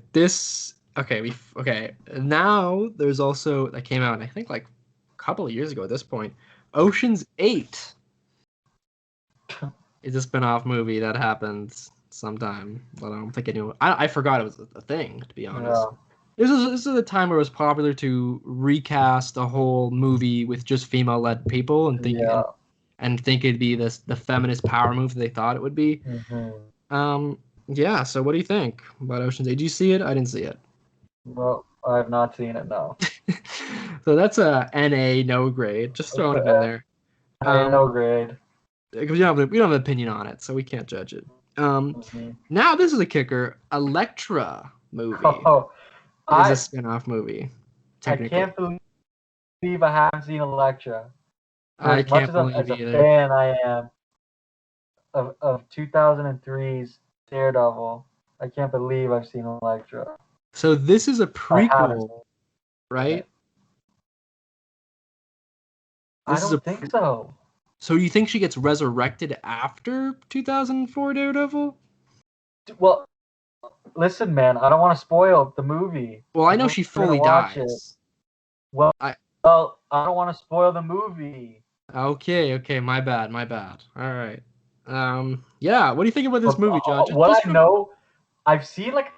now there's also that came out I think like a couple of years ago at this point. Ocean's 8 is a spin-off movie that happened sometime, but I don't think anyone. I forgot it was a thing, to be honest. Yeah. This is a time where it was popular to recast a whole movie with just female-led people and think it'd be the feminist power move they thought it would be. So what do you think about Ocean's 8? Did you see it? I didn't see it. Well, I have not seen it, no. So that's a NA, no grade. Just throwing it in there. No grade. Because we don't have an opinion on it, so we can't judge it. Now this is a kicker. Elektra movie is a spin-off movie. I can't believe I haven't seen Elektra. I As much can't believe as a either. fan I am of 2003's Daredevil, I can't believe I've seen Elektra. So this is a prequel, right? I don't think so. So you think she gets resurrected after 2004 Daredevil? Well, listen, man, I don't want to spoil the movie. Well, I know she fully dies. Well, I don't want to spoil the movie. Okay, my bad. All right. What do you think about this movie, John? I know, I've seen like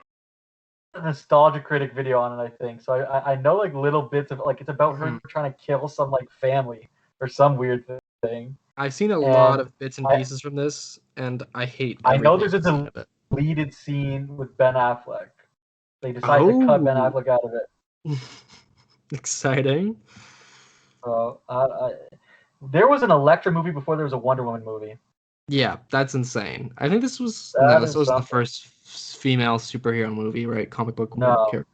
a nostalgia critic video on it, I think. So I know like little bits of like it's about her trying to kill some like family or some weird thing. I've seen a lot of bits and pieces from this, and I hate. I know there's a deleted scene with Ben Affleck. They decided to cut Ben Affleck out of it. Exciting. So there was an Elektra movie before there was a Wonder Woman movie. Yeah, that's insane. I think this was the first female superhero movie, right? Comic book character.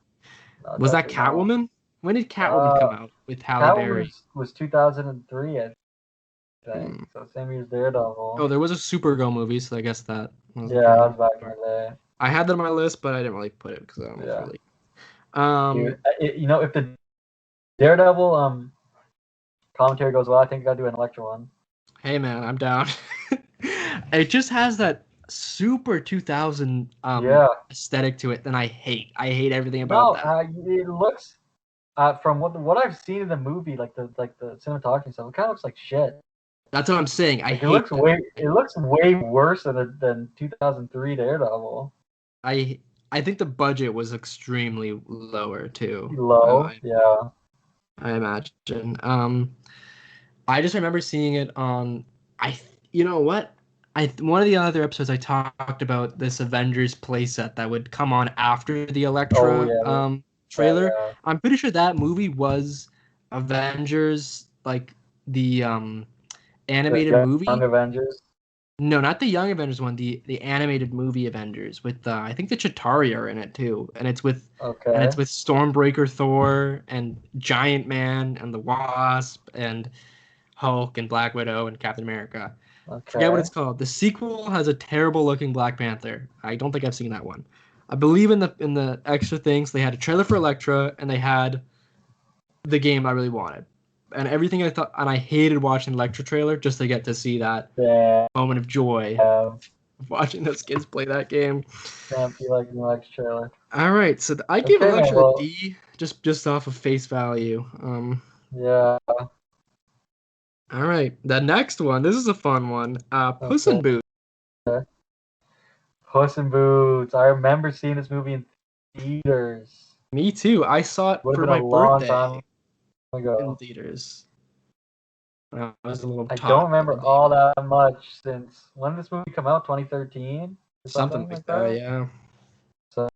No, was that Catwoman? No. When did Catwoman come out with Halle Berry? Was 2003, I think. So same year as Daredevil. Oh, there was a Supergirl movie, so I guess that. That was back in the day. I had that on my list, but I didn't really put it because I don't really. Dude, if the Daredevil commentary goes well, I think I gotta do an Elektra one. Hey man, I'm down. It just has that super 2000 aesthetic to it that I hate. I hate everything about that. It looks from what I've seen in the movie, like the cinematography stuff, it kind of looks like shit. That's what I'm saying. It looks way worse than 2003 Daredevil. I think the budget was extremely lower too. I imagine. I just remember seeing it on. You know what? one of the other episodes I talked about this Avengers playset that would come on after the Elektra trailer. Yeah. I'm pretty sure that movie was Avengers, like the animated movie. Young Avengers. No, not the Young Avengers one. The animated movie Avengers with I think the Chitauri are in it too, and it's with Stormbreaker, Thor, and Giant Man, and the Wasp, and Hulk, and Black Widow, and Captain America. Okay. Forget what it's called. The sequel has a terrible looking Black Panther. I don't think I've seen that one. I believe in the extra things they had a trailer for Elektra, and they had the game I really wanted. And everything I thought, and I hated watching the Elektra trailer just to get to see that moment of joy of watching those kids play that game. Can't be like an Elektra trailer. All right, so I give Elektra a D just off of face value. Yeah. All right, the next one. This is a fun one. Puss in Boots. Okay. Puss in Boots. I remember seeing this movie in theaters. Me too. I saw it for my birthday. In theaters. I was a little. I don't remember all that much since when did this movie come out? 2013. Something like that. Yeah. So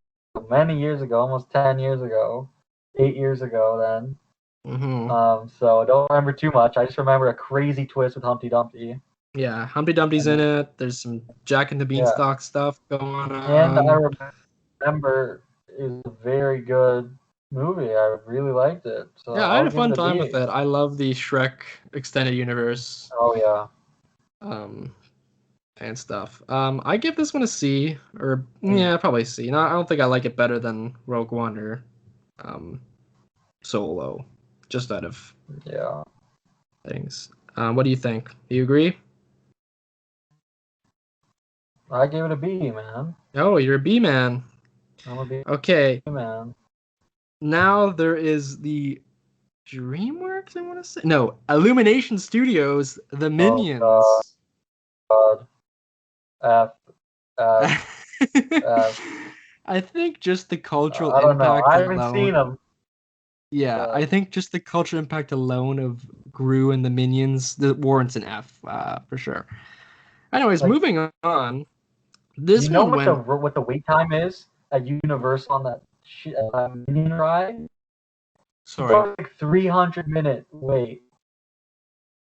many years ago, almost 10 years ago, 8 years ago. Then. Mm-hmm. So I don't remember too much. I just remember a crazy twist with Humpty Dumpty. Yeah, Humpty Dumpty's in it. There's some Jack and the Beanstalk stuff going on. And I remember it was a very good movie. I really liked it. So yeah, I had a fun time with it. I love the Shrek extended universe. Oh yeah. And stuff. I give this one a C, or probably C. No, I don't think I like it better than Rogue One or Solo. Just out of things. What do you think? Do you agree? I gave it a B, man. Oh, you're a B man. I'm a B. Okay. Man. Now there is the DreamWorks, I want to say. No, Illumination Studios, The Minions. Oh, God. I think just the cultural I don't impact know. I haven't seen them. Yeah, I think just the cultural impact alone of Gru and the Minions warrants an F, for sure. Anyways, moving on. This one what the wait time is at Universal on that Minion ride? Sorry. It's like 300-minute wait.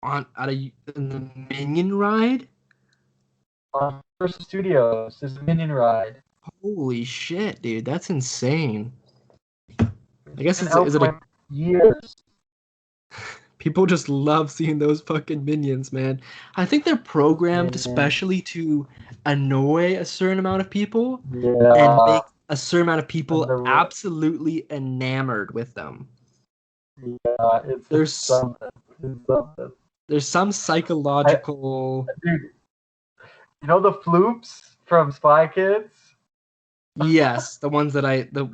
In the Minion ride? On Universal Studios, this Minion ride. Holy shit, dude, that's insane. I guess is it years? People just love seeing those fucking Minions, man. I think they're programmed especially to annoy a certain amount of people and make a certain amount of people absolutely enamored with them. Yeah, there's something. There's some psychological. Dude, you know the floops from Spy Kids? Yes, the ones that I feel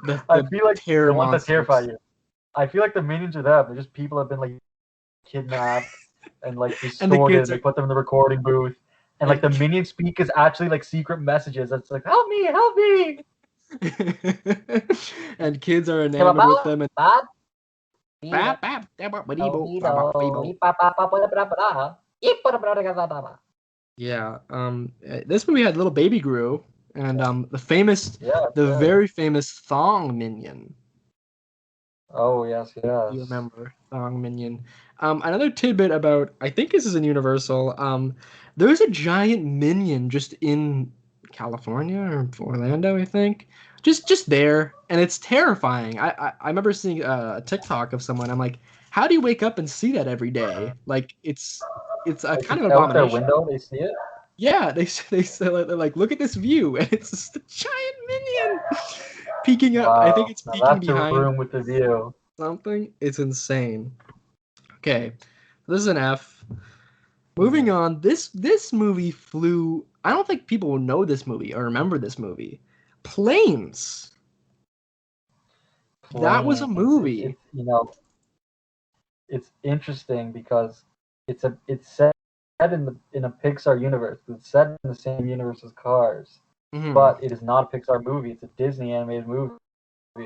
like the ones that terrify you. I feel like the Minions are that. They're just people have been like kidnapped and like distorted. They put them in the recording booth, and like the Minion speak is actually like secret messages. It's like help me. And kids are enamored with them. And yeah, this movie had little baby Gru. And the very famous Thong Minion. Oh, yes. You remember Thong Minion. Another tidbit about, I think this is in Universal, there's a giant Minion just in California or Orlando, I think. Just there, and it's terrifying. I remember seeing a TikTok of someone, I'm like, how do you wake up and see that every day? Like, it's a kind of abomination. Out their window, they see it? Yeah, they say they're like, look at this view, and it's just a giant Minion peeking up. Wow. I think it's peeking behind. That's a room with the view. Something. It's insane. Okay, this is an F. Moving on. This movie flew. I don't think people will know this movie or remember this movie. Planes. That was a movie. It's interesting because it's set in a Pixar universe. It's set in the same universe as Cars, but it is not a Pixar movie. It's a Disney animated movie.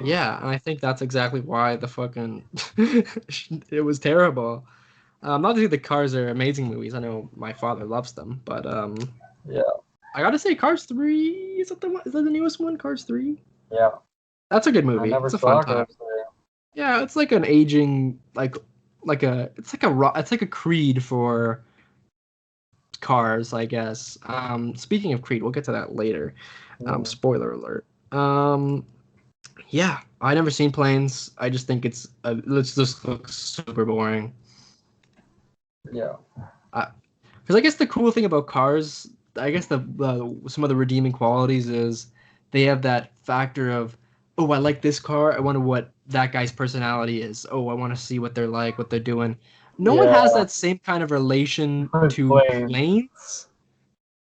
Yeah, and I think that's exactly why the fucking it was terrible. Not to say the Cars are amazing movies. I know my father loves them, but Yeah. I gotta say, Cars 3, is that the newest one? Cars 3? Yeah. That's a good movie. I never It's a saw fun time. Cars 3. Yeah, it's like an aging, it's like a Creed for cars, I guess. Speaking of Creed, we'll get to that later. Spoiler alert. Yeah, I never seen planes. I just think it just looks super boring. Yeah. Because I guess the cool thing about cars, I guess some of the redeeming qualities is they have that factor of, oh, I like this car. I wonder what that guy's personality is. Oh, I want to see what they're like, what they're doing. No one has that same kind of relation to planes.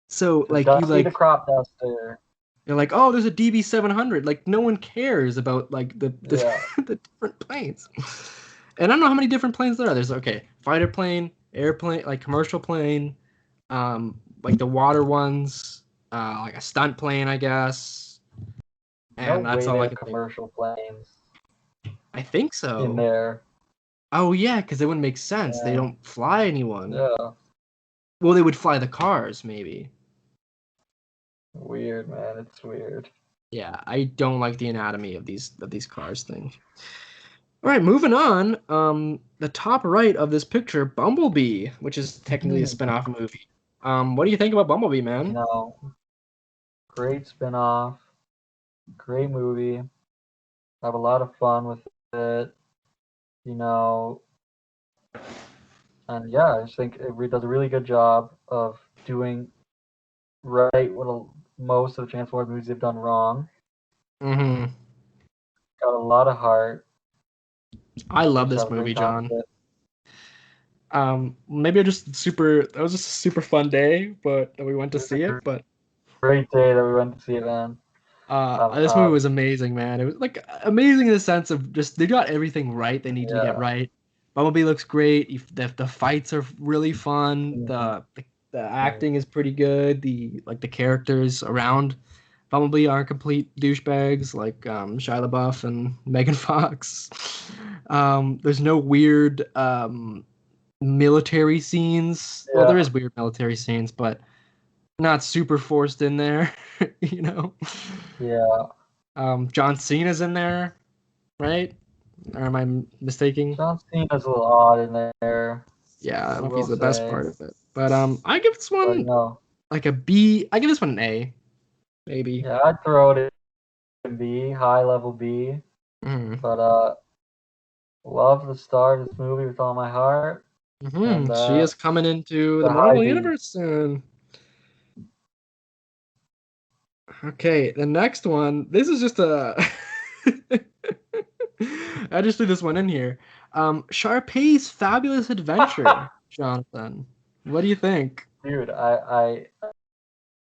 So like you like the crop duster. You're like, oh, there's a DB700. Like no one cares about like the the different planes. And I don't know how many different planes there are. There's fighter plane, airplane, like commercial plane, like the water ones, like a stunt plane, I guess. And that's all like commercial planes. I think so. In there. Oh yeah, because it wouldn't make sense. Yeah. They don't fly anyone. Yeah. Well, they would fly the cars, maybe. Weird, man. It's weird. Yeah, I don't like the anatomy of these cars things. All right, moving on. The top right of this picture, Bumblebee, which is technically a spin-off movie. What do you think about Bumblebee, man? Great spin-off. Great movie. Have a lot of fun with it. And yeah, I just think it does a really good job of doing right what most of the Transformers movies have done wrong. Mm-hmm. Got a lot of heart. I love this movie, John. Maybe that was just a super fun day, but that we went to see it. But great day that we went to see it, man. This movie was amazing, man. It was like amazing in the sense of just they got everything right they needed to get right. Bumblebee looks great. The fights are really fun. Mm-hmm. The acting is pretty good. The characters around Bumblebee aren't complete douchebags like Shia LaBeouf and Megan Fox. There's no weird military scenes. Yeah. Well, there is weird military scenes, but not super forced in there, Yeah. John Cena's in there, right? Or am I mistaken? John Cena's a little odd in there. Yeah, I don't know if he's the best part of it. But I give this one like a B. I give this one an A, maybe. Yeah, I'd throw it in B, high level B. Mm-hmm. But love the star of this movie with all my heart. Mm-hmm. And, she is coming into the Marvel Universe soon. Okay, the next one. This is just a. I just threw this one in here. Sharpay's Fabulous Adventure, Jonathan. What do you think? Dude, I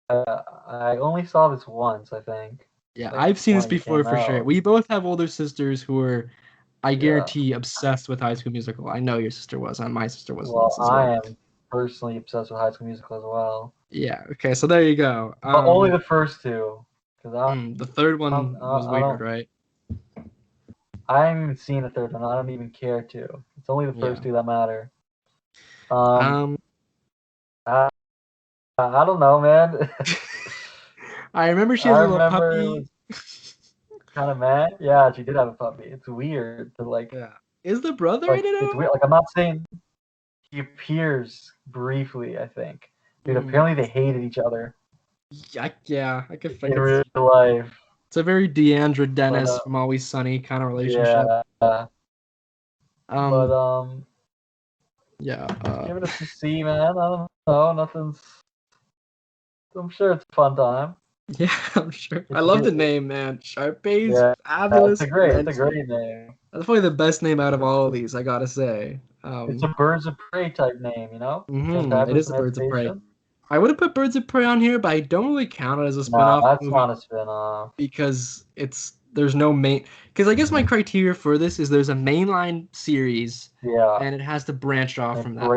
only saw this once, I think. Yeah, I've seen this before for sure. We both have older sisters who are, I guarantee, obsessed with High School Musical. I know your sister was, and my sister was. Well, I am personally obsessed with High School Musical as well. Yeah, okay, so there you go. But only the first two. The third one was weird, right? I haven't even seen the third one. I don't even care to. It's only the first two that matter. I don't know, man. I remember she has a little puppy. Kind of mad. Yeah, she did have a puppy. It's weird to like. Yeah. Is the brother in it? It's weird. Like I'm not saying he appears briefly. I think, dude. Apparently they hated each other. Yeah, I could in real life. It's a very Deandra Dennis from Always Sunny kind of relationship. Yeah. Yeah. Give it a C, man. I don't know. I'm sure it's a fun time. Yeah, I'm sure. I love the name, man. Sharpay's Fabulous. It's a great name. That's probably the best name out of all of these, I gotta say. It's a Birds of Prey type name, Mm-hmm. It is a Birds of Prey. I would have put Birds of Prey on here, but I don't really count it as a spin-off. No, that's not a spin-off. Because there's no main... Because I guess my criteria for this is there's a mainline series, and it has to branch off from that.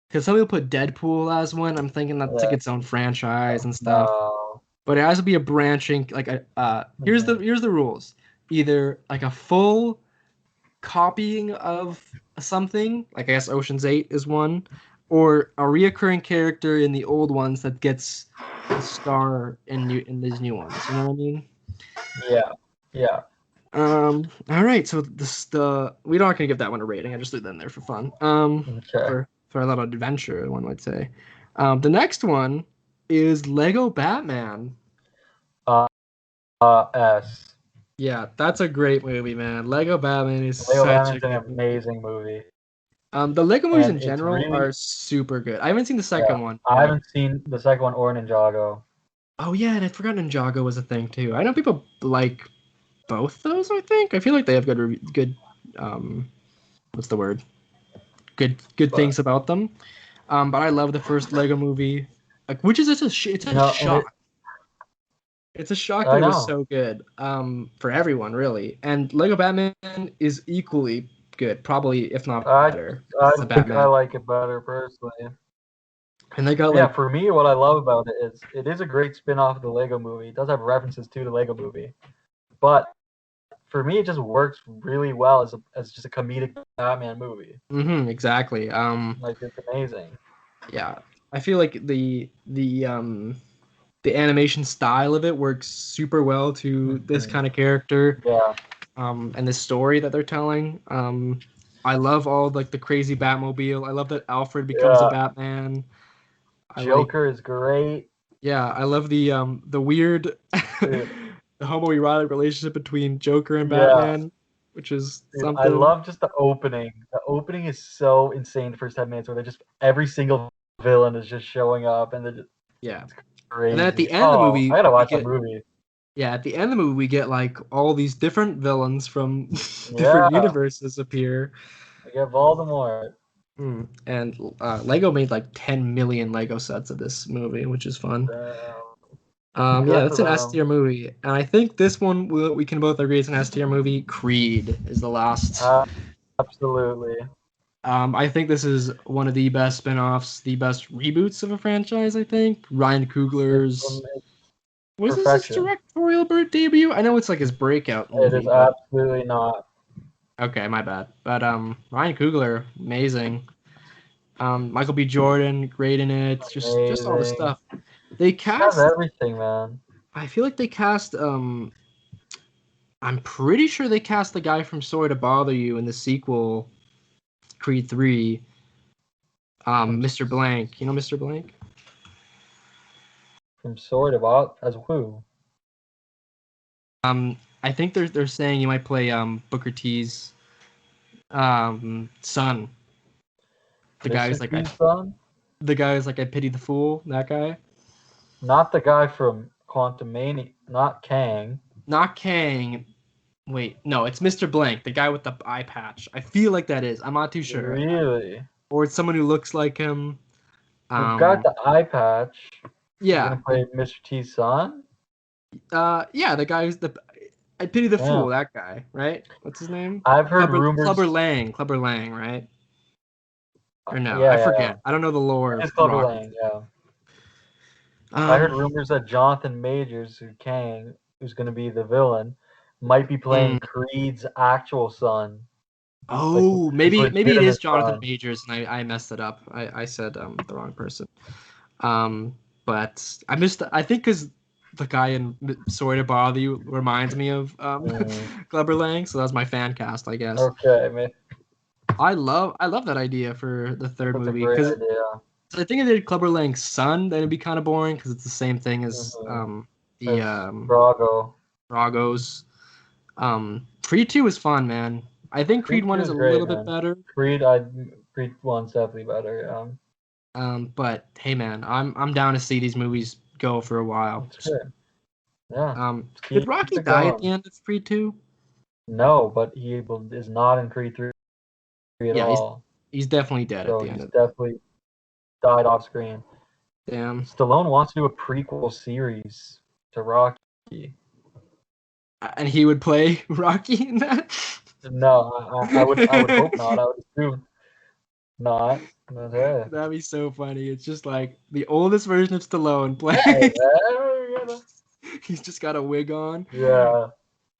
Because some people put Deadpool as one. I'm thinking that's like its own franchise and stuff. No. But it has to be a branching... Here's the rules. Either like a full copying of something, like I guess Ocean's 8 is one, or a reoccurring character in the old ones that gets a star in these new ones. You know what I mean? Yeah. All right. So we're not gonna give that one a rating. I just threw that in there for fun. Okay. For a little adventure, one might say. The next one is Lego Batman. S. Yeah, that's a great movie, man. Lego Batman is Lego such a Batman's an good movie. amazing movie. The Lego movies And in it's general really are super good. I haven't seen the second one. I haven't seen the second one or Ninjago. Oh yeah, and I forgot Ninjago was a thing too. I know people like both those. I think I feel like they have good what's the word? Good things about them. But I love the first Lego movie, like which is it's a shock. It's a shock that it was so good. For everyone really, and Lego Batman is equally good, probably if not better. I think I like it better personally. And they got for me, what I love about it is a great spin-off of the Lego movie. It does have references to the Lego movie, but for me, it just works really well as just a comedic Batman movie. Exactly. Like it's amazing. Yeah, I feel like the animation style of it works super well to this kind of character. Yeah. And the story that they're telling. I love all like the crazy Batmobile. I love that Alfred becomes a Batman. Joker is great. Yeah, I love the weird the homoerotic relationship between Joker and Batman, which is something. I love just the opening. The opening is so insane the first 10 minutes where they're just every single villain is just showing up and they're just it's crazy. And then at the end of the movie, I gotta watch that movie. Yeah, at the end of the movie, we get like all these different villains from different universes appear. We get Voldemort. And Lego made like 10 million Lego sets of this movie, which is fun. Yeah, that's an S tier movie, and I think this one we can both agree it's an S tier movie. Creed is the last. Absolutely. I think this is one of the best spin-offs, the best reboots of a franchise. I think Ryan Coogler's. Was this his directorial debut? I know it's like his breakout movie. It is absolutely not. Okay, my bad. But Ryan Coogler, amazing. Michael B. Jordan, great in it. Just all the stuff. They cast everything, man. I feel like they cast. I'm pretty sure they cast the guy from Sorry to Bother You in the sequel, Creed 3. Mr. Blank. You know Mr. Blank? From Sorry to Bother as who? I think they're saying you might play Booker T's son. The guy who's like son? The guy who's like I Pity the Fool, that guy. Not the guy from Quantumania, not Kang. Not Kang. Wait, no, it's Mr. Blank, the guy with the eye patch. I feel like that is. I'm not too sure. Really? Or it's someone who looks like him. The guy with the eye patch. Yeah. Gonna play Mr. T's son? Yeah, the guy who's the I Pity the Fool, that guy, right? What's his name? I've heard rumors. Clubber Lang, right? Or no, I forget. Yeah. I don't know the lore. It's Clubber Lang, yeah. I heard rumors that Jonathan Majors, who's going to be the villain, might be playing Creed's actual son. Oh, maybe it is Jonathan Majors, and I messed it up. I said the wrong person. But I missed. I think because the guy in Sorry to Bother You reminds me of Clubber Lang, so that's my fan cast, I guess. Okay, man. I love that idea for the third movie because I think if they did Clubber Lang's son, then it'd be kind of boring because it's the same thing as Drago's. Creed 2 was fun, man. I think Creed 1 is a little bit better. Creed 1's definitely better. But hey, man, I'm down to see these movies go for a while. Yeah. Did Rocky die at the end of Creed 2? No, but he is not in Creed 3 at all. He's definitely dead at the end. He's definitely died off screen. Damn. Stallone wants to do a prequel series to Rocky. And he would play Rocky in that? No, I would hope not. I would assume not. That'd be so funny. It's just like the oldest version of Stallone playing. He's just got a wig on. Yeah.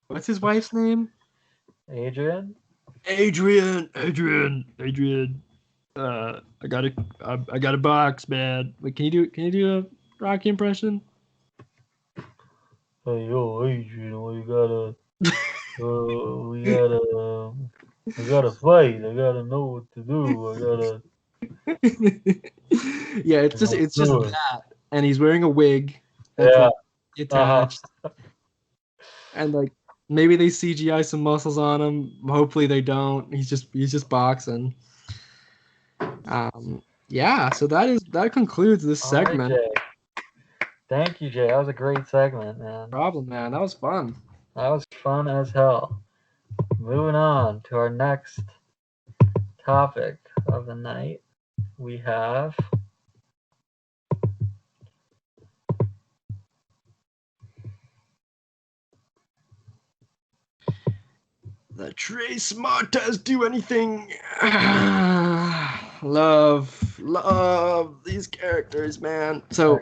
What's his wife's name? Adrian. I got a box, man. Wait, can you do a Rocky impression? Hey, yo, Adrian, we gotta fight. I gotta know what to do. I gotta. Yeah, it's just that, and he's wearing a wig that's Yeah. attached, and like maybe they CGI some muscles on him. Hopefully they don't. He's just boxing. Yeah. So that concludes this segment. Right, Jay. Thank you, Jay. That was a great segment, man. Problem, man. That was fun. That was fun as hell. Moving on to our next topic of the night, we have the Trace Martas do anything. Love these characters, man. So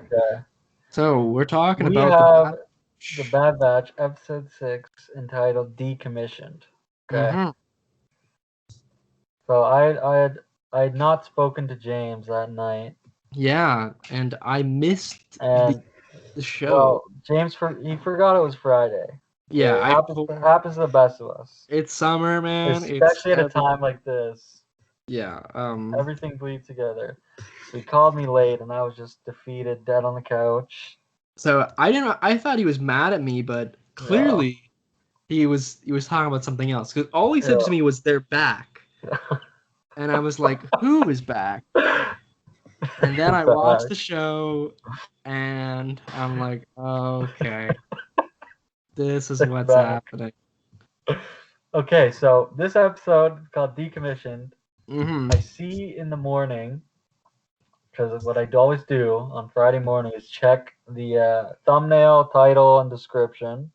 we're talking about the Bad Batch episode 6 entitled Decommissioned. Okay. Mm-hmm. So I had not spoken to James that night. Yeah, and I missed the show. Well, James he forgot it was Friday. Yeah, it happens to the best of us. It's summer, man. Especially at a time like this. Yeah. Everything bleeds together. So he called me late, and I was just defeated, dead on the couch. So I thought he was mad at me, but clearly he was talking about something else. Because all he said to me was, "They're back," and I was like, "Who is back?" And then I watched the show, and I'm like, "Okay, this is what's happening." Okay, so this episode is called Decommissioned. Mm-hmm. I see in the morning, because what I always do on Friday morning is check the thumbnail, title, and description.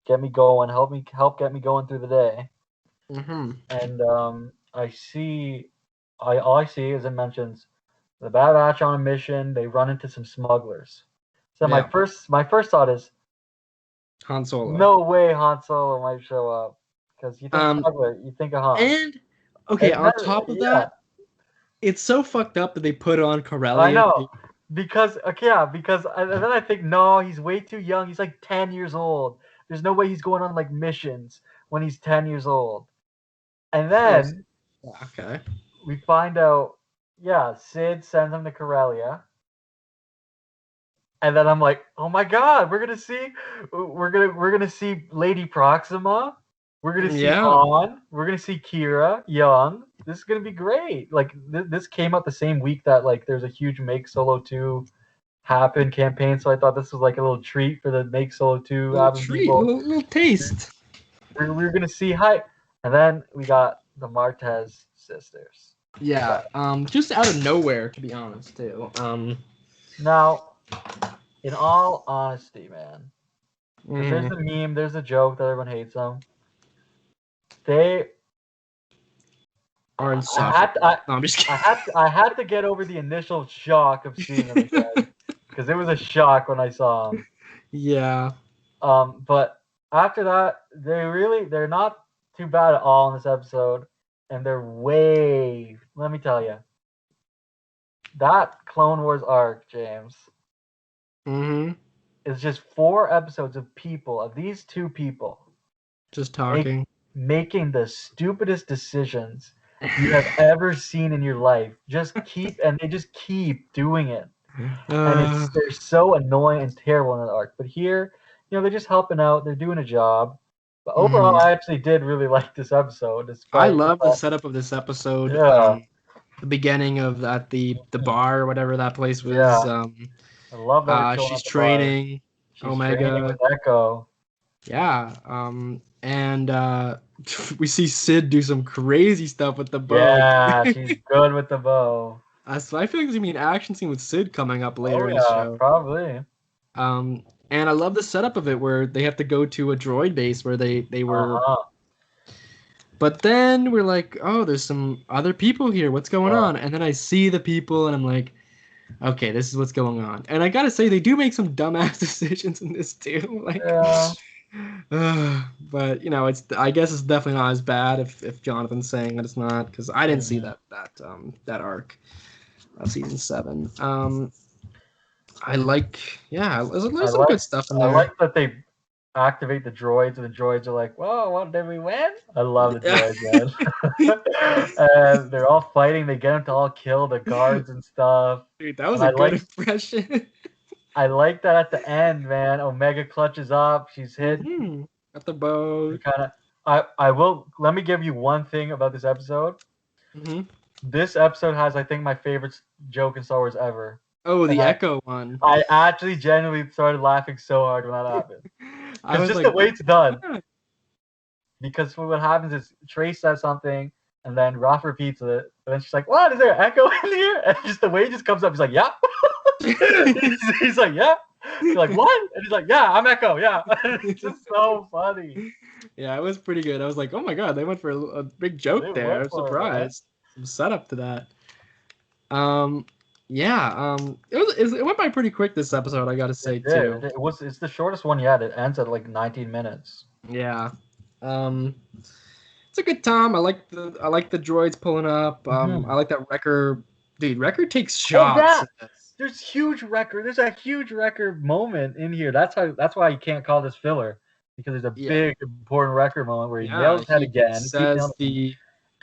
Get me going, help get me going through the day. Mm-hmm. And all I see is it mentions the Bad Batch on a mission. They run into some smugglers. So my first thought is Han Solo. No way Han Solo might show up, because you think smuggler, you think of Han. And on top of that, it's so fucked up that they put on Corellia. I know, because and then I think, no, he's way too young. He's like 10 years old. There's no way he's going on like missions when he's 10 years old. And then we find out, Sid sends him to Corellia. And then I'm like, oh my god, we're gonna see Lady Proxima. We're gonna see Han. We're gonna see Kira young. This is gonna be great. Like this came out the same week that like there's a huge Make Solo 2 happen campaign. So I thought this was like a little treat for the Make Solo 2 little taste. We're gonna see hype, and then we got the Martez sisters. Yeah, just out of nowhere, to be honest, too. Now, in all honesty, man, there's a meme, there's a joke that everyone hates them. They are insufferable. I'm just kidding. I had to get over the initial shock of seeing them again, because it was a shock when I saw them. Yeah. But after that, they're not too bad at all in this episode, and they're let me tell you, that Clone Wars arc, James, is just 4 episodes of these two people just talking, making the stupidest decisions you have ever seen in your life. They just keep doing it. And they're so annoying and terrible in that arc. But here, they're just helping out, they're doing a job. But overall, I actually did really like this episode. I love the setup of this episode. Yeah. The beginning of the bar or whatever that place was. Yeah. I love that. She's training Omega. Training with Echo. Yeah. And we see Sid do some crazy stuff with the bow. Yeah, she's good with the bow. So I feel like there's gonna be an action scene with Sid coming up later in the show. Probably. And I love the setup of it where they have to go to a droid base where they were. But then we're like, oh, there's some other people here. What's going on? And then I see the people, and I'm like, okay, this is what's going on. And I gotta say, they do make some dumbass decisions in this too. Like, But I guess it's definitely not as bad if Jonathan's saying that it's not, because I didn't see that arc of season 7. There's some good stuff in I there. like that they activate the droids, and the droids are like, "Whoa, what did we win?" I love the droids, man. And they're all fighting. They get them to all kill the guards and stuff. Dude, that was And a good impression. I like that at the end, man. Omega clutches up. She's hit. At the bow. I will. Let me give you one thing about this episode. This episode has, I think, my favorite joke in Star Wars ever. Oh, the Echo one. I actually genuinely started laughing so hard when that happened. It's just the way it's done. Because what happens is Trey says something, and then Raph repeats it, and then she's like, "What? Is there an echo in here?" And just the way it just comes up, he's like, "Yeah." He's like, "Yeah." He's like, "What?" And he's like, "Yeah, I'm Echo. Yeah." It's just so funny. Yeah, it was pretty good. I was like, "Oh my god, they went for a big joke there." I was surprised. Some setup to that. It went by pretty quick this episode, I gotta say too. It's the shortest one yet. It ends at like 19 minutes. Yeah. It's a good time. I like the droids pulling up. I like that Wrecker. Dude, Wrecker takes shots. There's a huge Wrecker moment in here. That's why you can't call this filler, because there's a big important Wrecker moment where he nails his head again.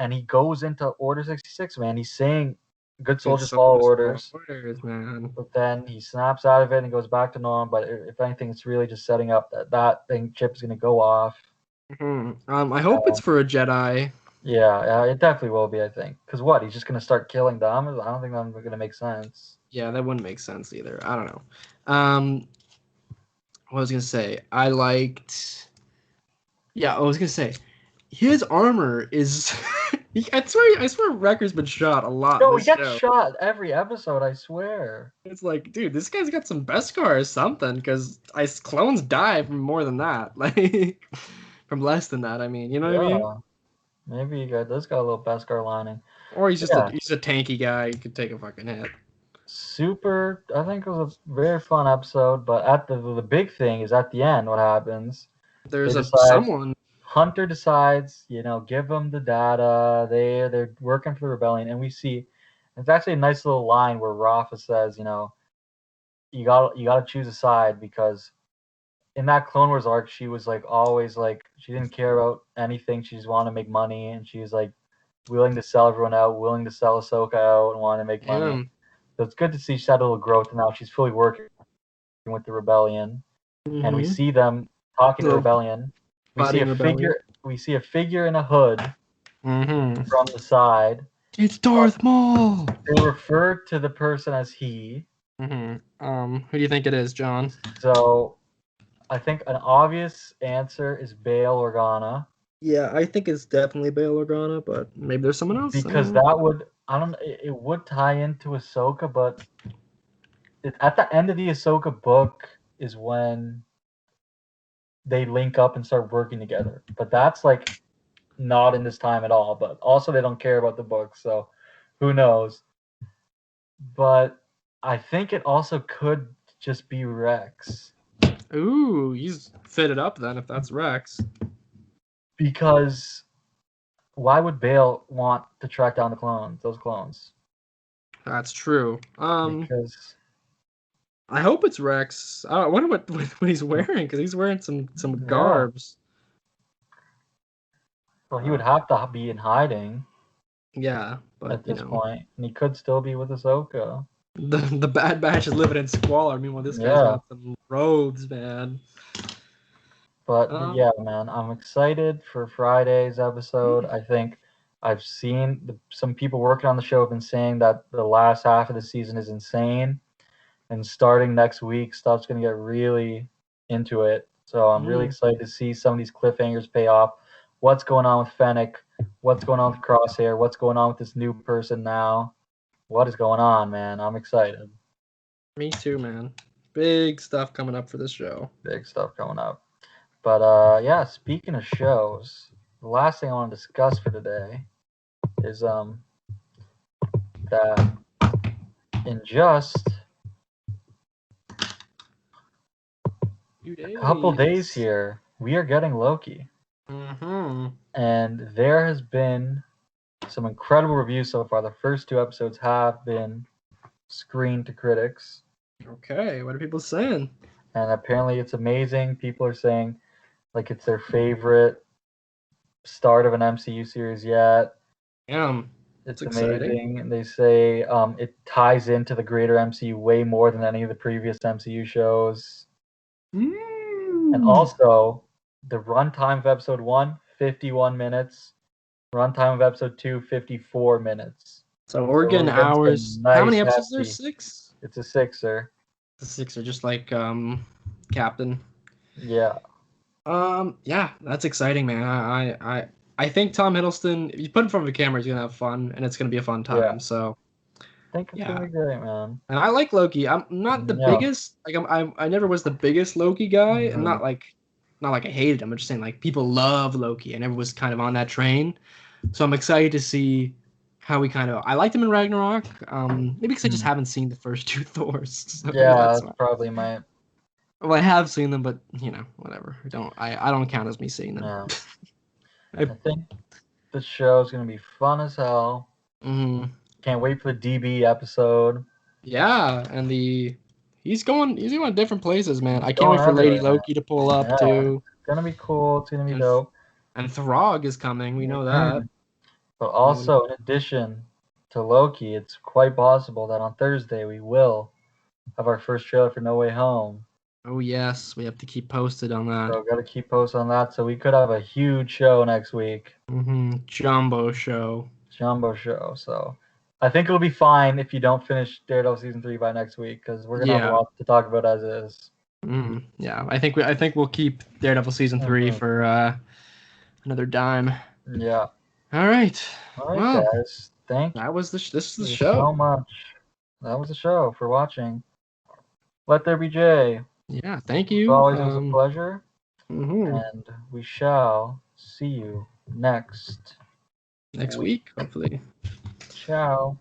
And he goes into Order 66, man. He's saying good soldiers follow orders, man. But then he snaps out of it and goes back to normal. But if anything, it's really just setting up that thing. Chip is going to go off. I hope it's for a Jedi. Yeah, it definitely will be, I think. Because what? He's just going to start killing them? I don't think that's going to make sense. Yeah, that wouldn't make sense either. I don't know. What was I going to say? I was going to say, his armor is... I swear Wrecker's been shot a lot. No, he gets shot every episode, I swear. It's like, dude, this guy's got some Beskar or something, because clones die from more than that. Like, from less than that, I mean. You know what I mean? Maybe he does got a little Beskar lining. Or he's just he's a tanky guy. He could take a fucking hit. I think it was a very fun episode, but at the big thing is at the end what happens. There's someone... Hunter decides, give them the data. They're working for the rebellion, and we see it's actually a nice little line where Rafa says, you got to choose a side, because in that Clone Wars arc, she was like always like she didn't care about anything. She just wanted to make money, and she was like willing to sell everyone out, willing to sell Ahsoka out, and wanting to make money. So it's good to see she had a little growth, and now she's fully working with the rebellion, and we see them talking to the rebellion. We see a figure in a hood from the side. It's Darth Maul. They refer to the person as he. Who do you think it is, John? So, I think an obvious answer is Bail Organa. Yeah, I think it's definitely Bail Organa, but maybe there's someone else. Because it would tie into Ahsoka, but at the end of the Ahsoka book is when they link up and start working together. But that's like not in this time at all. But also they don't care about the book, so who knows? But I think it also could just be Rex. Ooh, he's fitted up then if that's Rex. Because why would Bail want to track down those clones? That's true. Because I hope it's Rex. I wonder what he's wearing, because he's wearing some garbs. Well, he would have to be in hiding. Yeah, but at this point, and he could still be with Ahsoka. The Bad Batch is living in squalor. Meanwhile, this guy's got some robes, man. But yeah, man, I'm excited for Friday's episode. I think I've seen some people working on the show have been saying that the last half of the season is insane. And starting next week, stuff's going to get really into it. So I'm really excited to see some of these cliffhangers pay off. What's going on with Fennec? What's going on with Crosshair? What's going on with this new person now? What is going on, man? I'm excited. Me too, man. Big stuff coming up for this show. Big stuff coming up. But yeah, speaking of shows, the last thing I want to discuss for today is that in just a couple days here, we are getting Loki. Mm-hmm. And there has been some incredible reviews so far. The first 2 episodes have been screened to critics. Okay, what are people saying? And apparently it's amazing. People are saying like it's their favorite start of an MCU series yet. It's amazing. And they say it ties into the greater MCU way more than any of the previous MCU shows. And also, the runtime of episode 1, 51 minutes. Runtime of episode 2, 54 minutes. So we're getting hours. Nice, how many episodes are there? 6? It's a 6er. It's a 6er, just like Captain. Yeah. Yeah, that's exciting, man. I think Tom Hiddleston, if you put him in front of a camera, he's gonna have fun, and it's gonna be a fun time. Yeah. So I think it's gonna be great, man. And I like Loki. I'm not the biggest. Like I never was the biggest Loki guy, and not like I hated him. I'm just saying like people love Loki, and everyone was kind of on that train. So I'm excited to see how we kind of. I liked him in Ragnarok. Maybe because I just haven't seen the first 2 Thors. So that's probably my. Well, I have seen them, but whatever. I don't count as me seeing them. No. I think the show is gonna be fun as hell. Can't wait for the DB episode. Yeah, and he's going different places, man. I can't wait for Lady Loki to pull up too. It's gonna be cool. It's gonna be dope. And Throg is coming. We know that. But also, in addition to Loki, it's quite possible that on Thursday we will have our first trailer for No Way Home. Oh yes, we have to keep posted on that. So gotta keep posted on that. So we could have a huge show next week. Jumbo show. So I think it'll be fine if you don't finish Daredevil season 3 by next week, because we're gonna have a lot to talk about as is. Yeah, I think we'll keep Daredevil season 3 for another dime. Yeah. All right. Well, guys. Thank you. This is the show. So much. That was the show for watching. Let There Be J. Yeah, thank you. It always was a pleasure. And we shall see you next week, hopefully. Ciao.